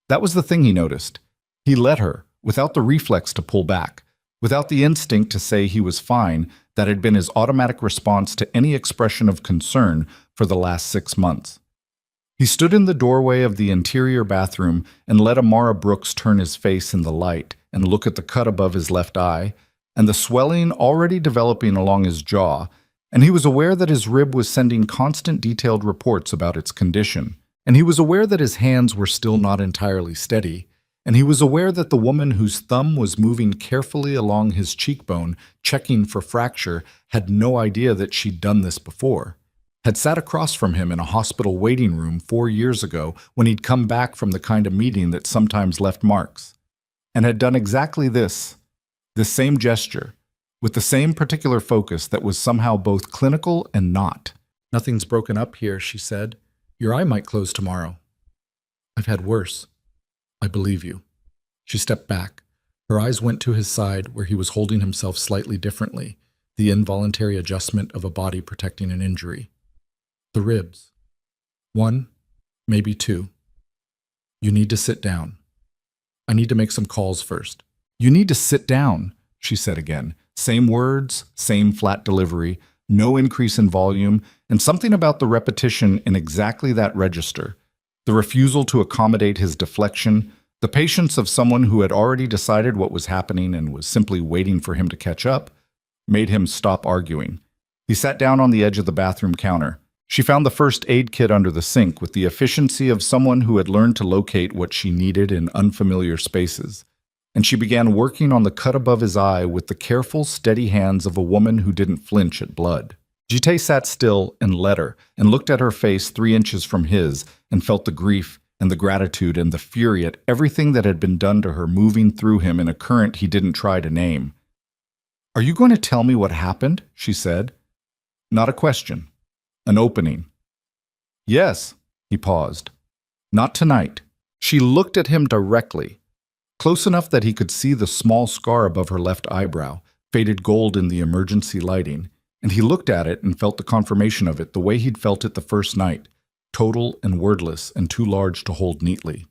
That was the thing he noticed. He let her, without the reflex to pull back, without the instinct to say he was fine that had been his automatic response to any expression of concern for the last 6 months. He stood in the doorway of the interior bathroom and let Amara Brooks turn his face in the light and look at the cut above his left eye and the swelling already developing along his jaw, and he was aware that his rib was sending constant detailed reports about its condition, and he was aware that his hands were still not entirely steady, and he was aware that the woman whose thumb was moving carefully along his cheekbone, checking for fracture, had no idea that she'd done this before, had sat across from him in a hospital waiting room 4 years ago when he'd come back from the kind of meeting that sometimes left marks, and had done exactly this same gesture, with the same particular focus that was somehow both clinical and not. "Nothing's broken up here," she said. "Your eye might close tomorrow." "I've had worse. I believe you." She stepped back. Her eyes went to his side where he was holding himself slightly differently, the involuntary adjustment of a body protecting an injury. "The ribs. 1, maybe 2. You need to sit down. I need to make some calls first." "You need to sit down," she said again. Same words, same flat delivery, no increase in volume, and something about the repetition in exactly that register. The refusal to accommodate his deflection, the patience of someone who had already decided what was happening and was simply waiting for him to catch up, made him stop arguing. He sat down on the edge of the bathroom counter. She found the first aid kit under the sink with the efficiency of someone who had learned to locate what she needed in unfamiliar spaces. And she began working on the cut above his eye with the careful, steady hands of a woman who didn't flinch at blood. Jite sat still and let her, and looked at her face 3 inches from his, and felt the grief and the gratitude and the fury at everything that had been done to her moving through him in a current he didn't try to name. "Are you going to tell me what happened?" she said. Not a question. An opening. "Yes," he paused. "Not tonight." She looked at him directly, close enough that he could see the small scar above her left eyebrow, faded gold in the emergency lighting, and he looked at it and felt the confirmation of it the way he'd felt it the first night, total and wordless and too large to hold neatly.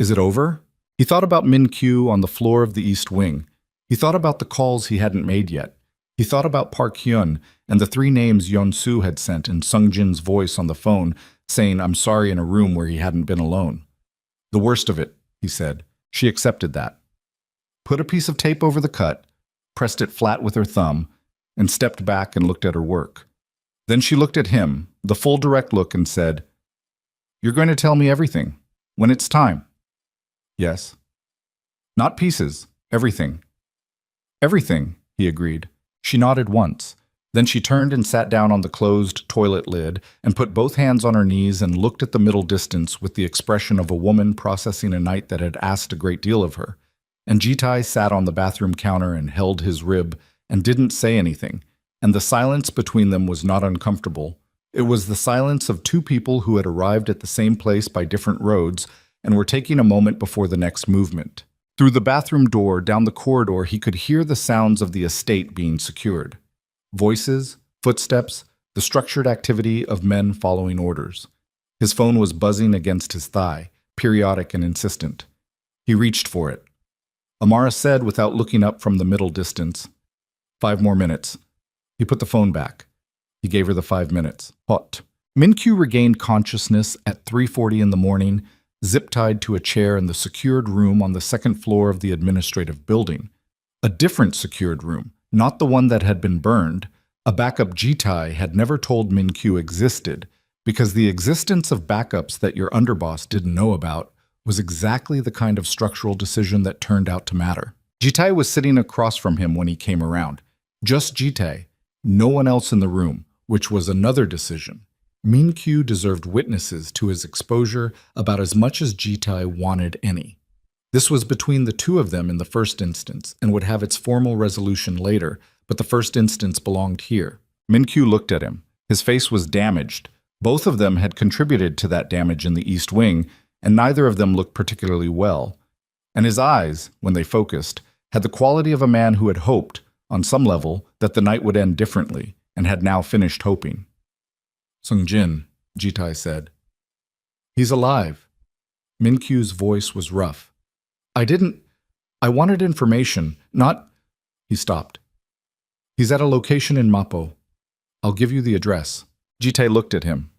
"Is it over?" He thought about Min Kyu on the floor of the East Wing. He thought about the calls he hadn't made yet. He thought about Park Hyun and the 3 names Yeon-soo had sent and Sung Jin's voice on the phone saying "I'm sorry" in a room where he hadn't been alone. "The worst of it," he said. She accepted that. Put a piece of tape over the cut, pressed it flat with her thumb, and stepped back and looked at her work. Then she looked at him, the full direct look, and said, "You're going to tell me everything, when it's time." "Yes." "Not pieces, everything." "Everything," he agreed. She nodded once. Then she turned and sat down on the closed toilet lid and put both hands on her knees and looked at the middle distance with the expression of a woman processing a night that had asked a great deal of her. And Jitai sat on the bathroom counter and held his rib and didn't say anything, and the silence between them was not uncomfortable. It was the silence of 2 people who had arrived at the same place by different roads and were taking a moment before the next movement. Through the bathroom door, down the corridor, he could hear the sounds of the estate being secured. Voices, footsteps, the structured activity of men following orders. His phone was buzzing against his thigh, periodic and insistent. He reached for it. Amara said without looking up from the middle distance, 5 more minutes. He put the phone back. He gave her the 5 minutes. Hot. Min Kyu regained consciousness at 3:40 in the morning, zip-tied to a chair in the secured room on the 2nd floor of the administrative building. A different secured room, not the one that had been burned. A backup Jitai had never told Min Kyu existed, because the existence of backups that your underboss didn't know about was exactly the kind of structural decision that turned out to matter. Jitai was sitting across from him when he came around. Just Jitai, no one else in the room, which was another decision. Min Kyu deserved witnesses to his exposure about as much as Jitai wanted any. This was between the 2 of them in the first instance and would have its formal resolution later, but the first instance belonged here. Min Kyu looked at him. His face was damaged, Both of them had contributed to that damage in the East Wing, and neither of them looked particularly well. And his eyes, when they focused, had the quality of a man who had hoped, on some level, that the night would end differently, and had now finished hoping. "Sung-jin," Jitai said. "He's alive." Min-kyu's voice was rough. I wanted information, not—" He stopped. "He's at a location in Mappo. I'll give you the address." Jitai looked at him.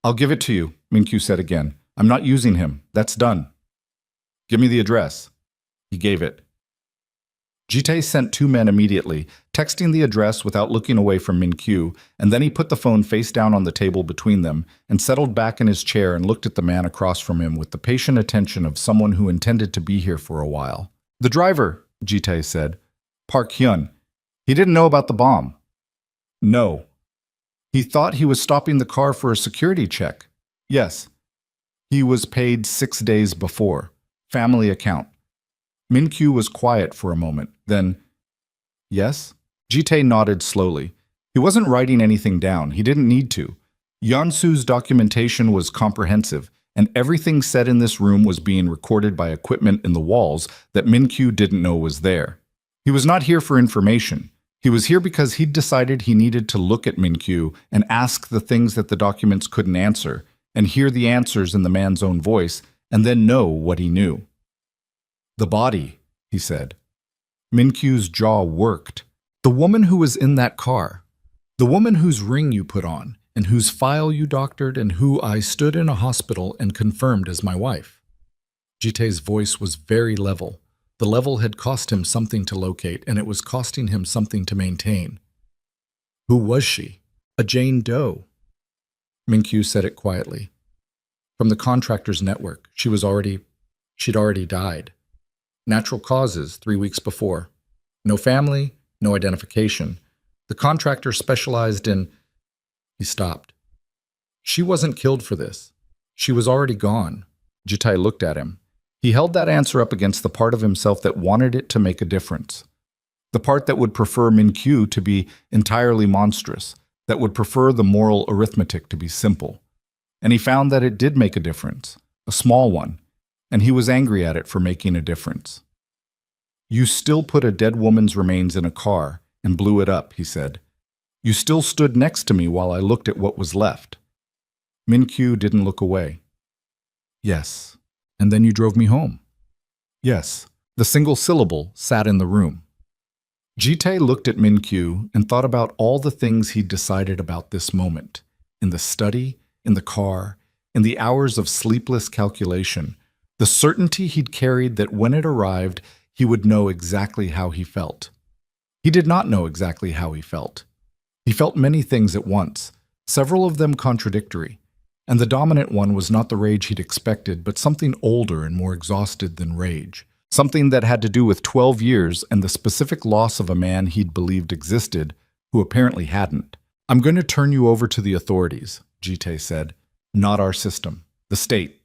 "I'll give it to you," Min-kyu said again. "I'm not using him. That's done." "Give me the address." He gave it. Jitai sent 2 men immediately, texting the address without looking away from Min-kyu, and then he put the phone face down on the table between them and settled back in his chair and looked at the man across from him with the patient attention of someone who intended to be here for a while. "The driver," Jitai said. "Park Hyun. He didn't know about the bomb." "No." "He thought he was stopping the car for a security check." "Yes." "He was paid 6 days before. Family account." Min-kyu was quiet for a moment. Then, "Yes?" Jitai nodded slowly. He wasn't writing anything down. He didn't need to. Yeonsu's documentation was comprehensive, and everything said in this room was being recorded by equipment in the walls that Min-kyu didn't know was there. He was not here for information. He was here because he'd decided he needed to look at Min-kyu and ask the things that the documents couldn't answer, and hear the answers in the man's own voice, and then know what he knew. "The body," he said. Min-kyu's jaw worked. "The woman who was in that car. The woman whose ring you put on, and whose file you doctored, and who I stood in a hospital and confirmed as my wife." Jitai's voice was very level. The level had cost him something to locate, and it was costing him something to maintain. "Who was she?" "A Jane Doe." Min-kyu said it quietly. "From the contractor's network. She'd already died. Natural causes 3 weeks before. No family, no identification. The contractor specialized in—" He stopped. "She wasn't killed for this. She was already gone." Jitai looked at him. He held that answer up against the part of himself that wanted it to make a difference. The part that would prefer Min-kyu to be entirely monstrous, that would prefer the moral arithmetic to be simple. And he found that it did make a difference, a small one, and he was angry at it for making a difference. "You still put a dead woman's remains in a car and blew it up," he said. "You still stood next to me while I looked at what was left." Min-kyu didn't look away. "Yes. And then you drove me home." "Yes." The single syllable sat in the room. Jitai looked at Min-kyu and thought about all the things he'd decided about this moment. In the study, in the car, in the hours of sleepless calculation, the certainty he'd carried that when it arrived, he would know exactly how he felt. He did not know exactly how he felt. He felt many things at once, several of them contradictory, and the dominant one was not the rage he'd expected, but something older and more exhausted than rage, something that had to do with 12 years and the specific loss of a man he'd believed existed, who apparently hadn't. "I'm going to turn you over to the authorities," Jitai said. "Not our system. The state.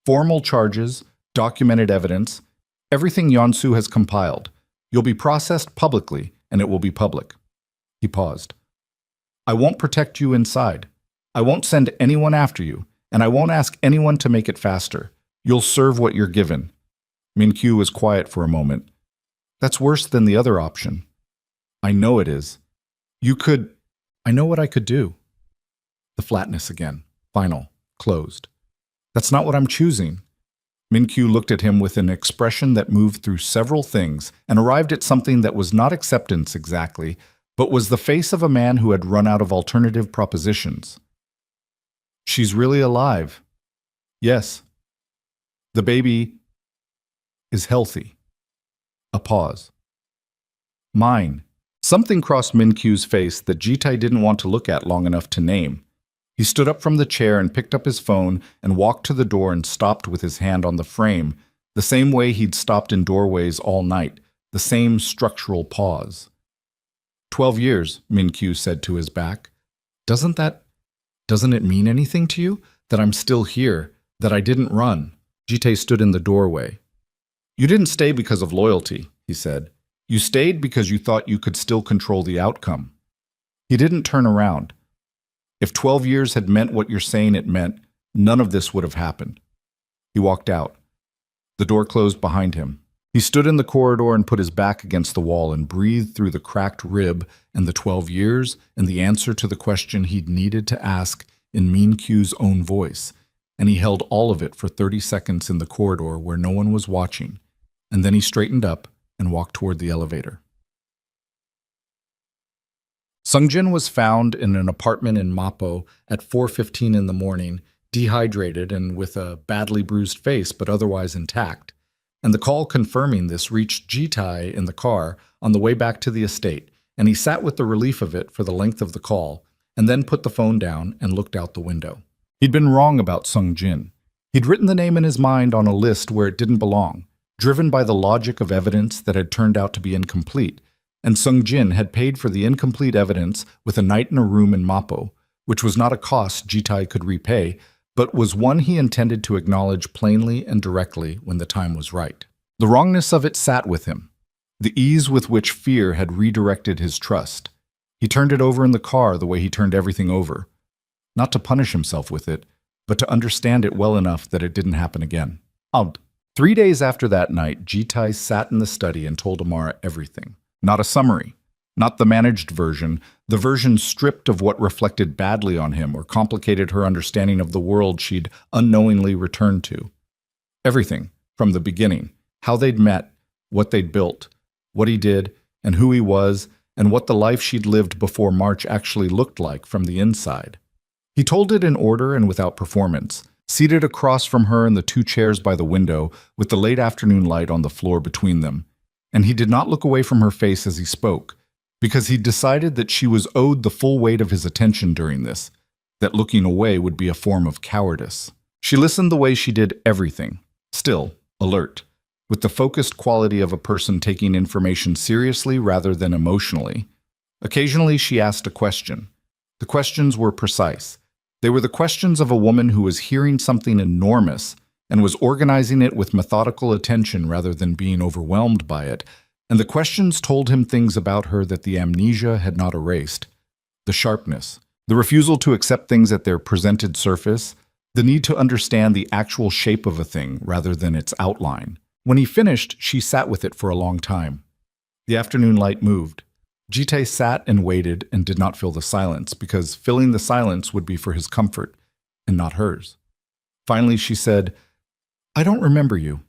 Formal charges, documented evidence, everything Yeonsu has compiled. You'll be processed publicly, and it will be public." He paused. "I won't protect you inside. I won't send anyone after you, and I won't ask anyone to make it faster. You'll serve what you're given." Min-kyu was quiet for a moment. "That's worse than the other option." "I know it is. I know what I could do." The flatness again. Final. Closed. "That's not what I'm choosing." Min-kyu looked at him with an expression that moved through several things and arrived at something that was not acceptance exactly, but was the face of a man who had run out of alternative propositions. "She's really alive." "Yes." "The baby is healthy." A pause. "Mine." Something crossed Min-kyu's face that Jitai didn't want to look at long enough to name. He stood up from the chair and picked up his phone and walked to the door and stopped with his hand on the frame, the same way he'd stopped in doorways all night, the same structural pause. 12 years, Min-kyu said to his back. Doesn't it mean anything to you? That I'm still here, that I didn't run?" Jitai stood in the doorway. "You didn't stay because of loyalty," he said. "You stayed because you thought you could still control the outcome." He didn't turn around. If 12 years had meant what you're saying it meant, none of this would have happened. He walked out. The door closed behind him. He stood in the corridor and put his back against the wall and breathed through the cracked rib and the 12 years and the answer to the question he'd needed to ask in Mean Q's own voice. And he held all of it for 30 seconds in the corridor where no one was watching. And then he straightened up and walked toward the elevator. Sungjin was found in an apartment in Mapo at 4:15 in the morning, dehydrated and with a badly bruised face but otherwise intact. And the call confirming this reached Jitai in the car on the way back to the estate, and he sat with the relief of it for the length of the call, and then put the phone down and looked out the window. He'd been wrong about Sungjin. He'd written the name in his mind on a list where it didn't belong, driven by the logic of evidence that had turned out to be incomplete, and Sungjin had paid for the incomplete evidence with a night in a room in Mapo, which was not a cost Jitai could repay, but was one he intended to acknowledge plainly and directly when the time was right. The wrongness of it sat with him, the ease with which fear had redirected his trust. He turned it over in the car the way he turned everything over, not to punish himself with it, but to understand it well enough that it didn't happen again. 3 days after that night, Jitai sat in the study and told Amara everything. Not a summary, not the managed version, the version stripped of what reflected badly on him or complicated her understanding of the world she'd unknowingly returned to. Everything, from the beginning, how they'd met, what they'd built, what he did, and who he was, and what the life she'd lived before March actually looked like from the inside. He told it in order and without performance, seated across from her in the 2 chairs by the window, with the late afternoon light on the floor between them. And he did not look away from her face as he spoke, because he decided that she was owed the full weight of his attention during this, that looking away would be a form of cowardice. She listened the way she did everything, still, alert, with the focused quality of a person taking information seriously rather than emotionally. Occasionally she asked a question. The questions were precise. They were the questions of a woman who was hearing something enormous and was organizing it with methodical attention rather than being overwhelmed by it, and the questions told him things about her that the amnesia had not erased. The sharpness, the refusal to accept things at their presented surface, the need to understand the actual shape of a thing rather than its outline. When he finished, she sat with it for a long time. The afternoon light moved. Jite sat and waited and did not fill the silence, because filling the silence would be for his comfort and not hers. Finally, she said, "I don't remember you."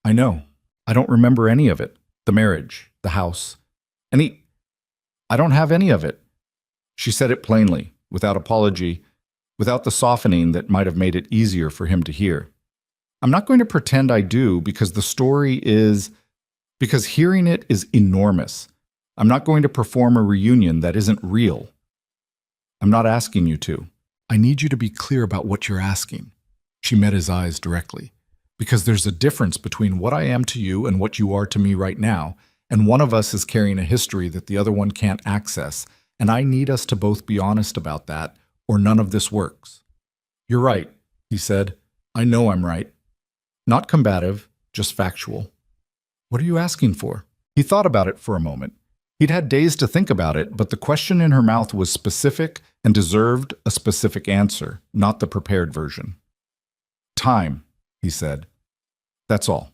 "I know. I don't remember any of it. The marriage, the house, I don't have any of it." She said it plainly, without apology, without the softening that might have made it easier for him to hear. "I'm not going to pretend I do, because hearing it is enormous. I'm not going to perform a reunion that isn't real. I'm not asking you to. I need you to be clear about what you're asking." She met his eyes directly. "Because there's a difference between what I am to you and what you are to me right now, and one of us is carrying a history that the other one can't access, and I need us to both be honest about that, or none of this works." "You're right," he said. "I know I'm right. Not combative, just factual." "What are you asking for?" He thought about it for a moment. He'd had days to think about it, but the question in her mouth was specific and deserved a specific answer, not the prepared version. "Time," he said. "That's all.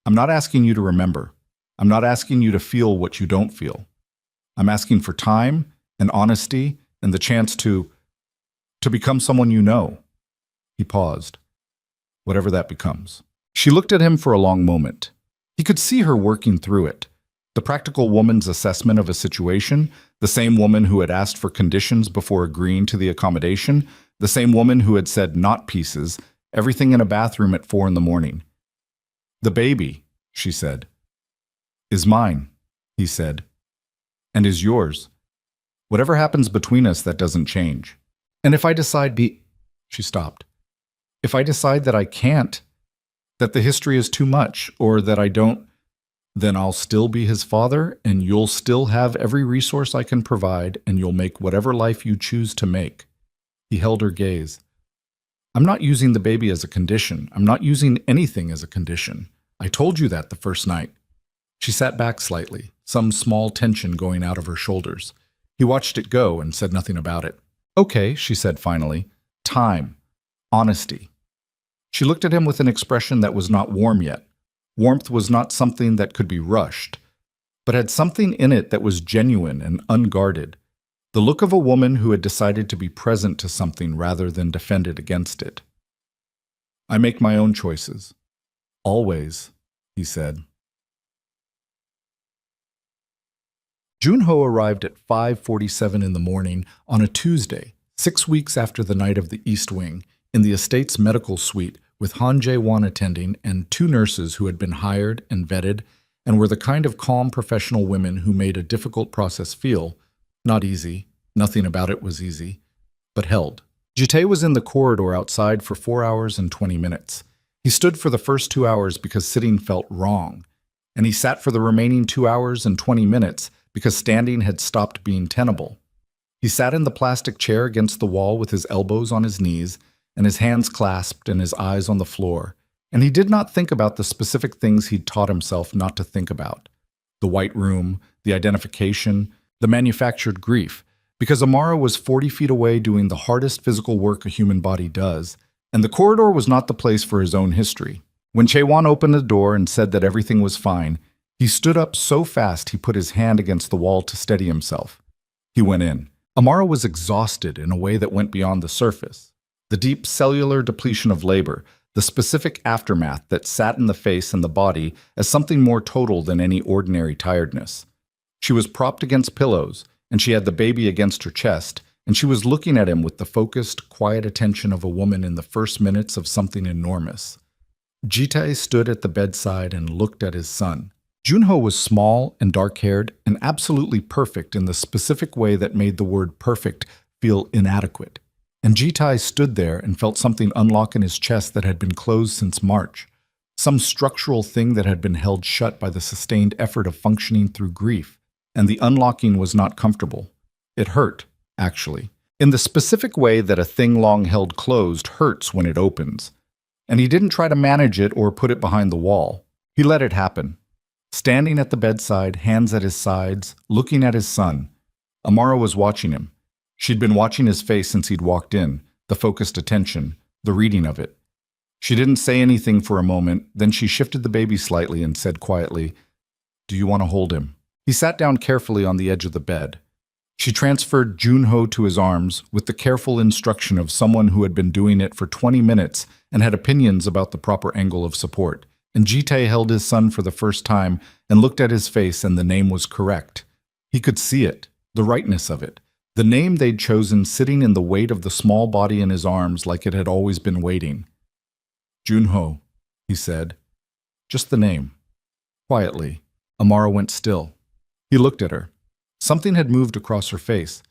I'm not asking you to remember. I'm not asking you to feel what you don't feel. I'm asking for time and honesty and the chance to become someone you know." He paused. "Whatever that becomes." She looked at him for a long moment. He could see her working through it. The practical woman's assessment of a situation, the same woman who had asked for conditions before agreeing to the accommodation, the same woman who had said not pieces, everything in a bathroom at 4 in the morning. "The baby," she said. "Is mine," he said. "And is yours. Whatever happens between us, that doesn't change. And if I decide She stopped. "If I decide that I can't, that the history is too much, or that I don't, then I'll still be his father, and you'll still have every resource I can provide, and you'll make whatever life you choose to make." He held her gaze. "I'm not using the baby as a condition. I'm not using anything as a condition. I told you that the first night." She sat back slightly, some small tension going out of her shoulders. He watched it go and said nothing about it. Okay, she said finally. Time. Honesty. She looked at him with an expression that was not warm yet. Warmth was not something that could be rushed, but had something in it that was genuine and unguarded. The look of a woman who had decided to be present to something rather than defended against it. I make my own choices. Always, he said. Junho arrived at 5:47 in the morning on a Tuesday, 6 weeks after the night of the East Wing, in the estate's medical suite with Han Jae-won attending and 2 nurses who had been hired and vetted and were the kind of calm professional women who made a difficult process feel not easy, nothing about it was easy, but held. Jitae was in the corridor outside for 4 hours and 20 minutes. He stood for the first 2 hours because sitting felt wrong, and he sat for the remaining 2 hours and 20 minutes because standing had stopped being tenable. He sat in the plastic chair against the wall with his elbows on his knees and his hands clasped and his eyes on the floor, and he did not think about the specific things he'd taught himself not to think about. The white room, the identification, the manufactured grief, because Amara was 40 feet away doing the hardest physical work a human body does, and the corridor was not the place for his own history. When Chaewon opened the door and said that everything was fine, he stood up so fast he put his hand against the wall to steady himself. He went in. Amara was exhausted in a way that went beyond the surface. The deep cellular depletion of labor, the specific aftermath that sat in the face and the body as something more total than any ordinary tiredness. She was propped against pillows, and she had the baby against her chest, and she was looking at him with the focused, quiet attention of a woman in the first minutes of something enormous. Jitae stood at the bedside and looked at his son. Junho was small and dark-haired and absolutely perfect in the specific way that made the word perfect feel inadequate. And Jitae stood there and felt something unlock in his chest that had been closed since March, some structural thing that had been held shut by the sustained effort of functioning through grief. And the unlocking was not comfortable. It hurt, actually, in the specific way that a thing long held closed hurts when it opens. And he didn't try to manage it or put it behind the wall. He let it happen. Standing at the bedside, hands at his sides, looking at his son, Amara was watching him. She'd been watching his face since he'd walked in, the focused attention, the reading of it. She didn't say anything for a moment, then she shifted the baby slightly and said quietly, "Do you want to hold him?" He sat down carefully on the edge of the bed. She transferred Junho to his arms with the careful instruction of someone who had been doing it for 20 minutes and had opinions about the proper angle of support. And Jitae held his son for the first time and looked at his face, and the name was correct. He could see it, the rightness of it. The name they'd chosen sitting in the weight of the small body in his arms like it had always been waiting. Junho, he said. Just the name. Quietly, Amara went still. He looked at her. Something had moved across her face.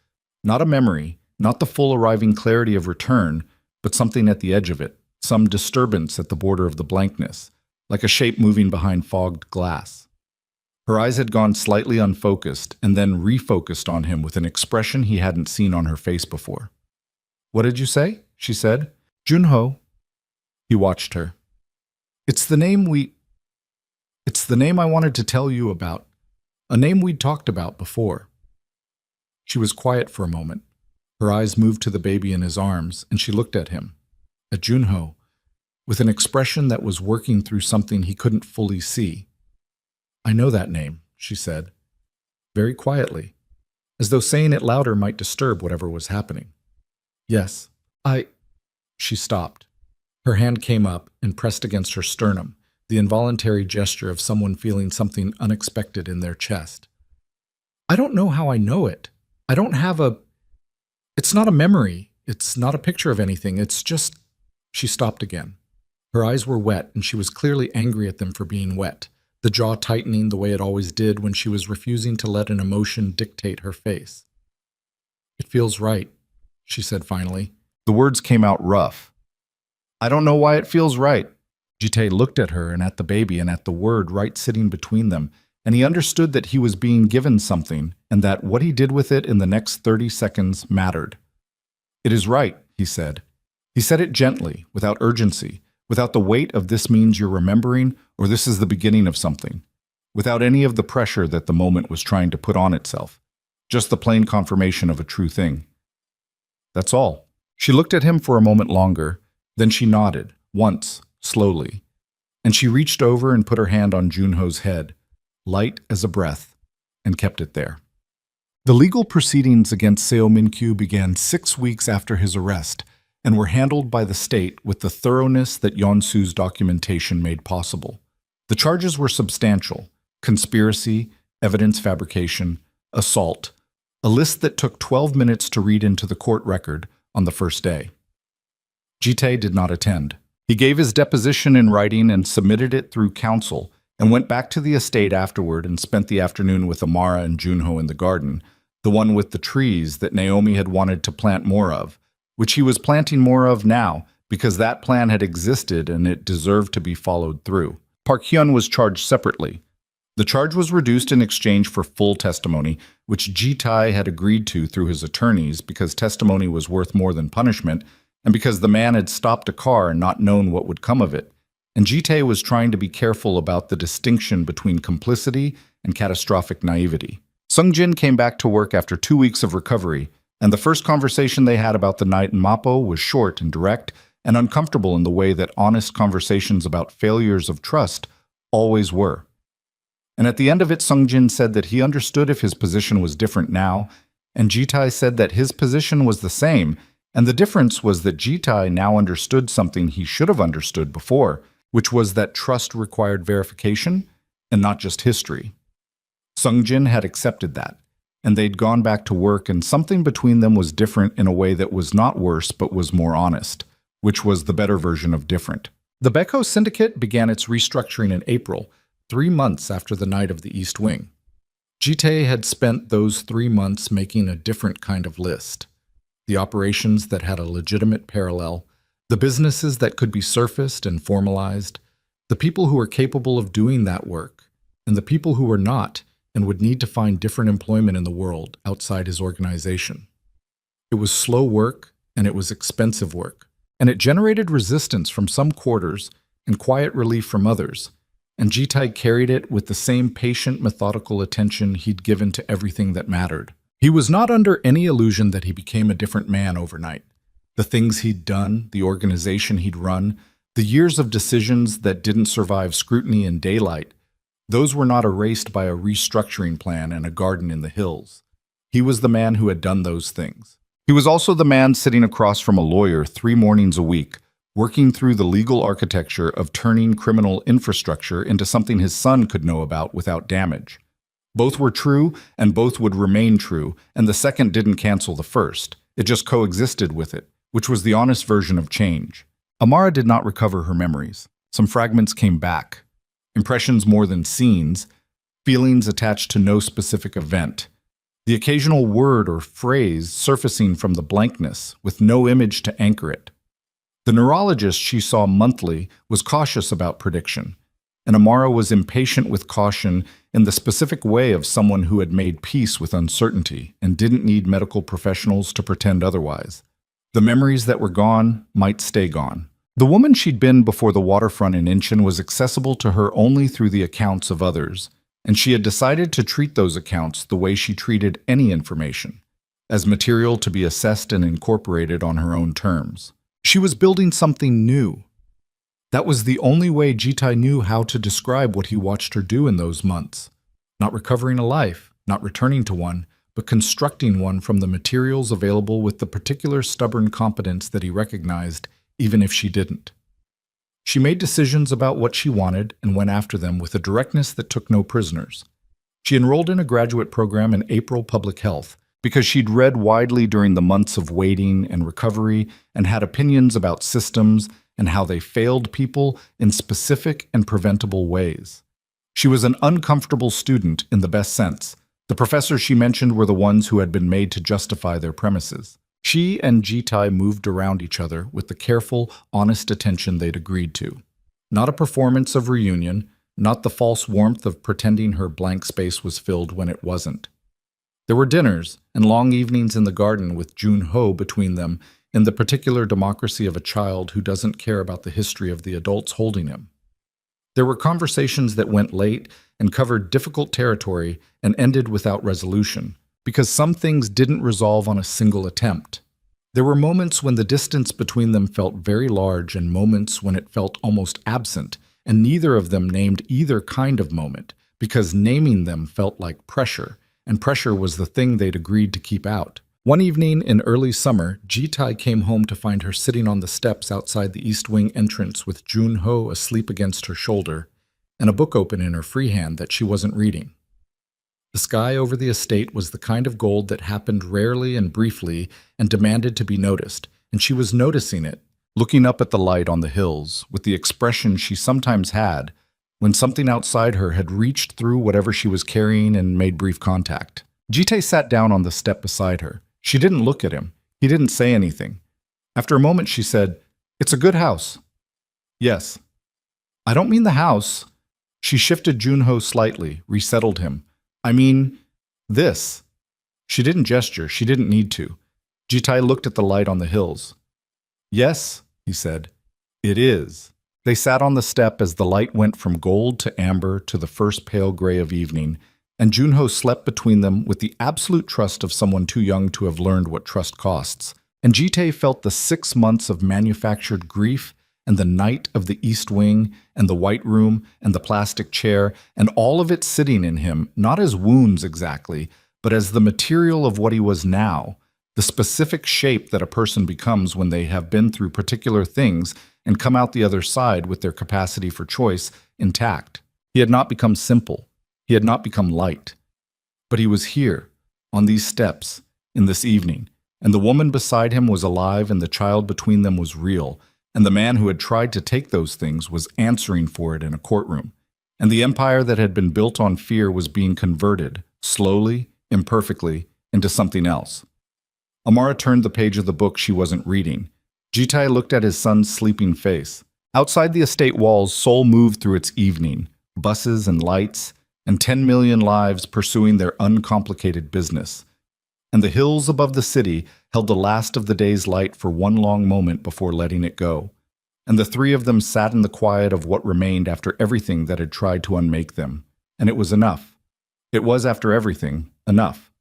Not a memory, not the full arriving clarity of return, but something at the edge of it, some disturbance at the border of the blankness, like a shape moving behind fogged glass. Her eyes had gone slightly unfocused and then refocused on him with an expression he hadn't seen on her face before. "What did you say?" she said. "Junho." He watched her. It's the name I wanted to tell you about. A name we'd talked about before." She was quiet for a moment. Her eyes moved to the baby in his arms, and she looked at him, at Junho, with an expression that was working through something he couldn't fully see. "I know that name," she said, very quietly, as though saying it louder might disturb whatever was happening. "Yes, She stopped. Her hand came up and pressed against her sternum, the involuntary gesture of someone feeling something unexpected in their chest. "I don't know how I know it. I don't have It's not a memory. It's not a picture of anything. It's just..." She stopped again. Her eyes were wet, and she was clearly angry at them for being wet, the jaw tightening the way it always did when she was refusing to let an emotion dictate her face. "It feels right," she said finally. The words came out rough. "I don't know why it feels right." Jitae looked at her and at the baby and at the word right sitting between them, and he understood that he was being given something and that what he did with it in the next 30 seconds mattered. "It is right," he said. He said it gently, without urgency, without the weight of "this means you're remembering" or "this is the beginning of something," without any of the pressure that the moment was trying to put on itself, just the plain confirmation of a true thing. That's all. She looked at him for a moment longer, then she nodded, once, slowly, and she reached over and put her hand on Junho's head, light as a breath, and kept it there. The legal proceedings against Seo Min-kyu began 6 weeks after his arrest and were handled by the state with the thoroughness that Yeon-su's documentation made possible. The charges were substantial: conspiracy, evidence fabrication, assault, a list that took 12 minutes to read into the court record on the first day. Ji-tae did not attend. He gave his deposition in writing and submitted it through counsel, and went back to the estate afterward and spent the afternoon with Amara and Junho in the garden, the one with the trees that Naomi had wanted to plant more of, which he was planting more of now because that plan had existed and it deserved to be followed through. Park Hyun was charged separately. The charge was reduced in exchange for full testimony, which Ji-tae had agreed to through his attorneys because testimony was worth more than punishment, and because the man had stopped a car and not known what would come of it. And Ji-tae was trying to be careful about the distinction between complicity and catastrophic naivety. Sung-jin came back to work after 2 weeks of recovery, and the first conversation they had about the night in Mappo was short and direct and uncomfortable in the way that honest conversations about failures of trust always were. And at the end of it, Sung-jin said that he understood if his position was different now, and Ji-tae said that his position was the same, and the difference was that Ji-tae now understood something he should have understood before, which was that trust required verification and not just history. Sung-jin had accepted that, and they'd gone back to work, and something between them was different in a way that was not worse but was more honest, which was the better version of different. The Beko Syndicate began its restructuring in April, 3 months after the night of the East Wing. Ji-tae had spent those 3 months making a different kind of list. The operations that had a legitimate parallel, the businesses that could be surfaced and formalized, the people who were capable of doing that work, and the people who were not and would need to find different employment in the world outside his organization. It was slow work, and it was expensive work, and it generated resistance from some quarters and quiet relief from others, and Ji-tae carried it with the same patient, methodical attention he'd given to everything that mattered. He was not under any illusion that he became a different man overnight. The things he'd done, the organization he'd run, the years of decisions that didn't survive scrutiny in daylight, those were not erased by a restructuring plan and a garden in the hills. He was the man who had done those things. He was also the man sitting across from a lawyer 3 mornings a week, working through the legal architecture of turning criminal infrastructure into something his son could know about without damage. Both were true, and both would remain true, and the second didn't cancel the first. It just coexisted with it, which was the honest version of change. Amara did not recover her memories. Some fragments came back. Impressions more than scenes, feelings attached to no specific event. The occasional word or phrase surfacing from the blankness, with no image to anchor it. The neurologist she saw monthly was cautious about prediction, and Amara was impatient with caution in the specific way of someone who had made peace with uncertainty and didn't need medical professionals to pretend otherwise. The memories that were gone might stay gone. The woman she'd been before the waterfront in Incheon was accessible to her only through the accounts of others, and she had decided to treat those accounts the way she treated any information, as material to be assessed and incorporated on her own terms. She was building something new. That was the only way Ji-tae knew how to describe what he watched her do in those months. Not recovering a life, not returning to one, but constructing one from the materials available with the particular stubborn competence that he recognized, even if she didn't. She made decisions about what she wanted and went after them with a directness that took no prisoners. She enrolled in a graduate program in April Public Health because she'd read widely during the months of waiting and recovery and had opinions about systems and how they failed people in specific and preventable ways. She was an uncomfortable student in the best sense. The professors she mentioned were the ones who had been made to justify their premises. She and Ji-tae moved around each other with the careful, honest attention they'd agreed to. Not a performance of reunion, not the false warmth of pretending her blank space was filled when it wasn't. There were dinners and long evenings in the garden with Junho between them in the particular democracy of a child who doesn't care about the history of the adults holding him. There were conversations that went late and covered difficult territory and ended without resolution, because some things didn't resolve on a single attempt. There were moments when the distance between them felt very large and moments when it felt almost absent, and neither of them named either kind of moment, because naming them felt like pressure, and pressure was the thing they'd agreed to keep out. One evening in early summer, Jitai came home to find her sitting on the steps outside the East Wing entrance with Junho asleep against her shoulder, and a book open in her free hand that she wasn't reading. The sky over the estate was the kind of gold that happened rarely and briefly and demanded to be noticed, and she was noticing it, looking up at the light on the hills, with the expression she sometimes had when something outside her had reached through whatever she was carrying and made brief contact. Jite sat down on the step beside her. She didn't look at him. He didn't say anything. After a moment, she said, "It's a good house." "Yes." "I don't mean the house." She shifted Junho slightly, resettled him. "I mean, this." She didn't gesture. She didn't need to. Jitai looked at the light on the hills. "Yes," he said, "it is." They sat on the step as the light went from gold to amber to the first pale gray of evening, and Junho slept between them with the absolute trust of someone too young to have learned what trust costs. And Jite felt the 6 months of manufactured grief and the night of the East Wing, and the white room, and the plastic chair, and all of it sitting in him, not as wounds exactly, but as the material of what he was now, the specific shape that a person becomes when they have been through particular things and come out the other side with their capacity for choice intact. He had not become simple. He had not become light. But he was here, on these steps, in this evening, and the woman beside him was alive and the child between them was real, and the man who had tried to take those things was answering for it in a courtroom. And the empire that had been built on fear was being converted, slowly, imperfectly, into something else. Amara turned the page of the book she wasn't reading. Jitai looked at his son's sleeping face. Outside the estate walls, Seoul moved through its evening, buses and lights, and 10 million lives pursuing their uncomplicated business. And the hills above the city held the last of the day's light for one long moment before letting it go. And the three of them sat in the quiet of what remained after everything that had tried to unmake them. And it was enough. It was, after everything, enough.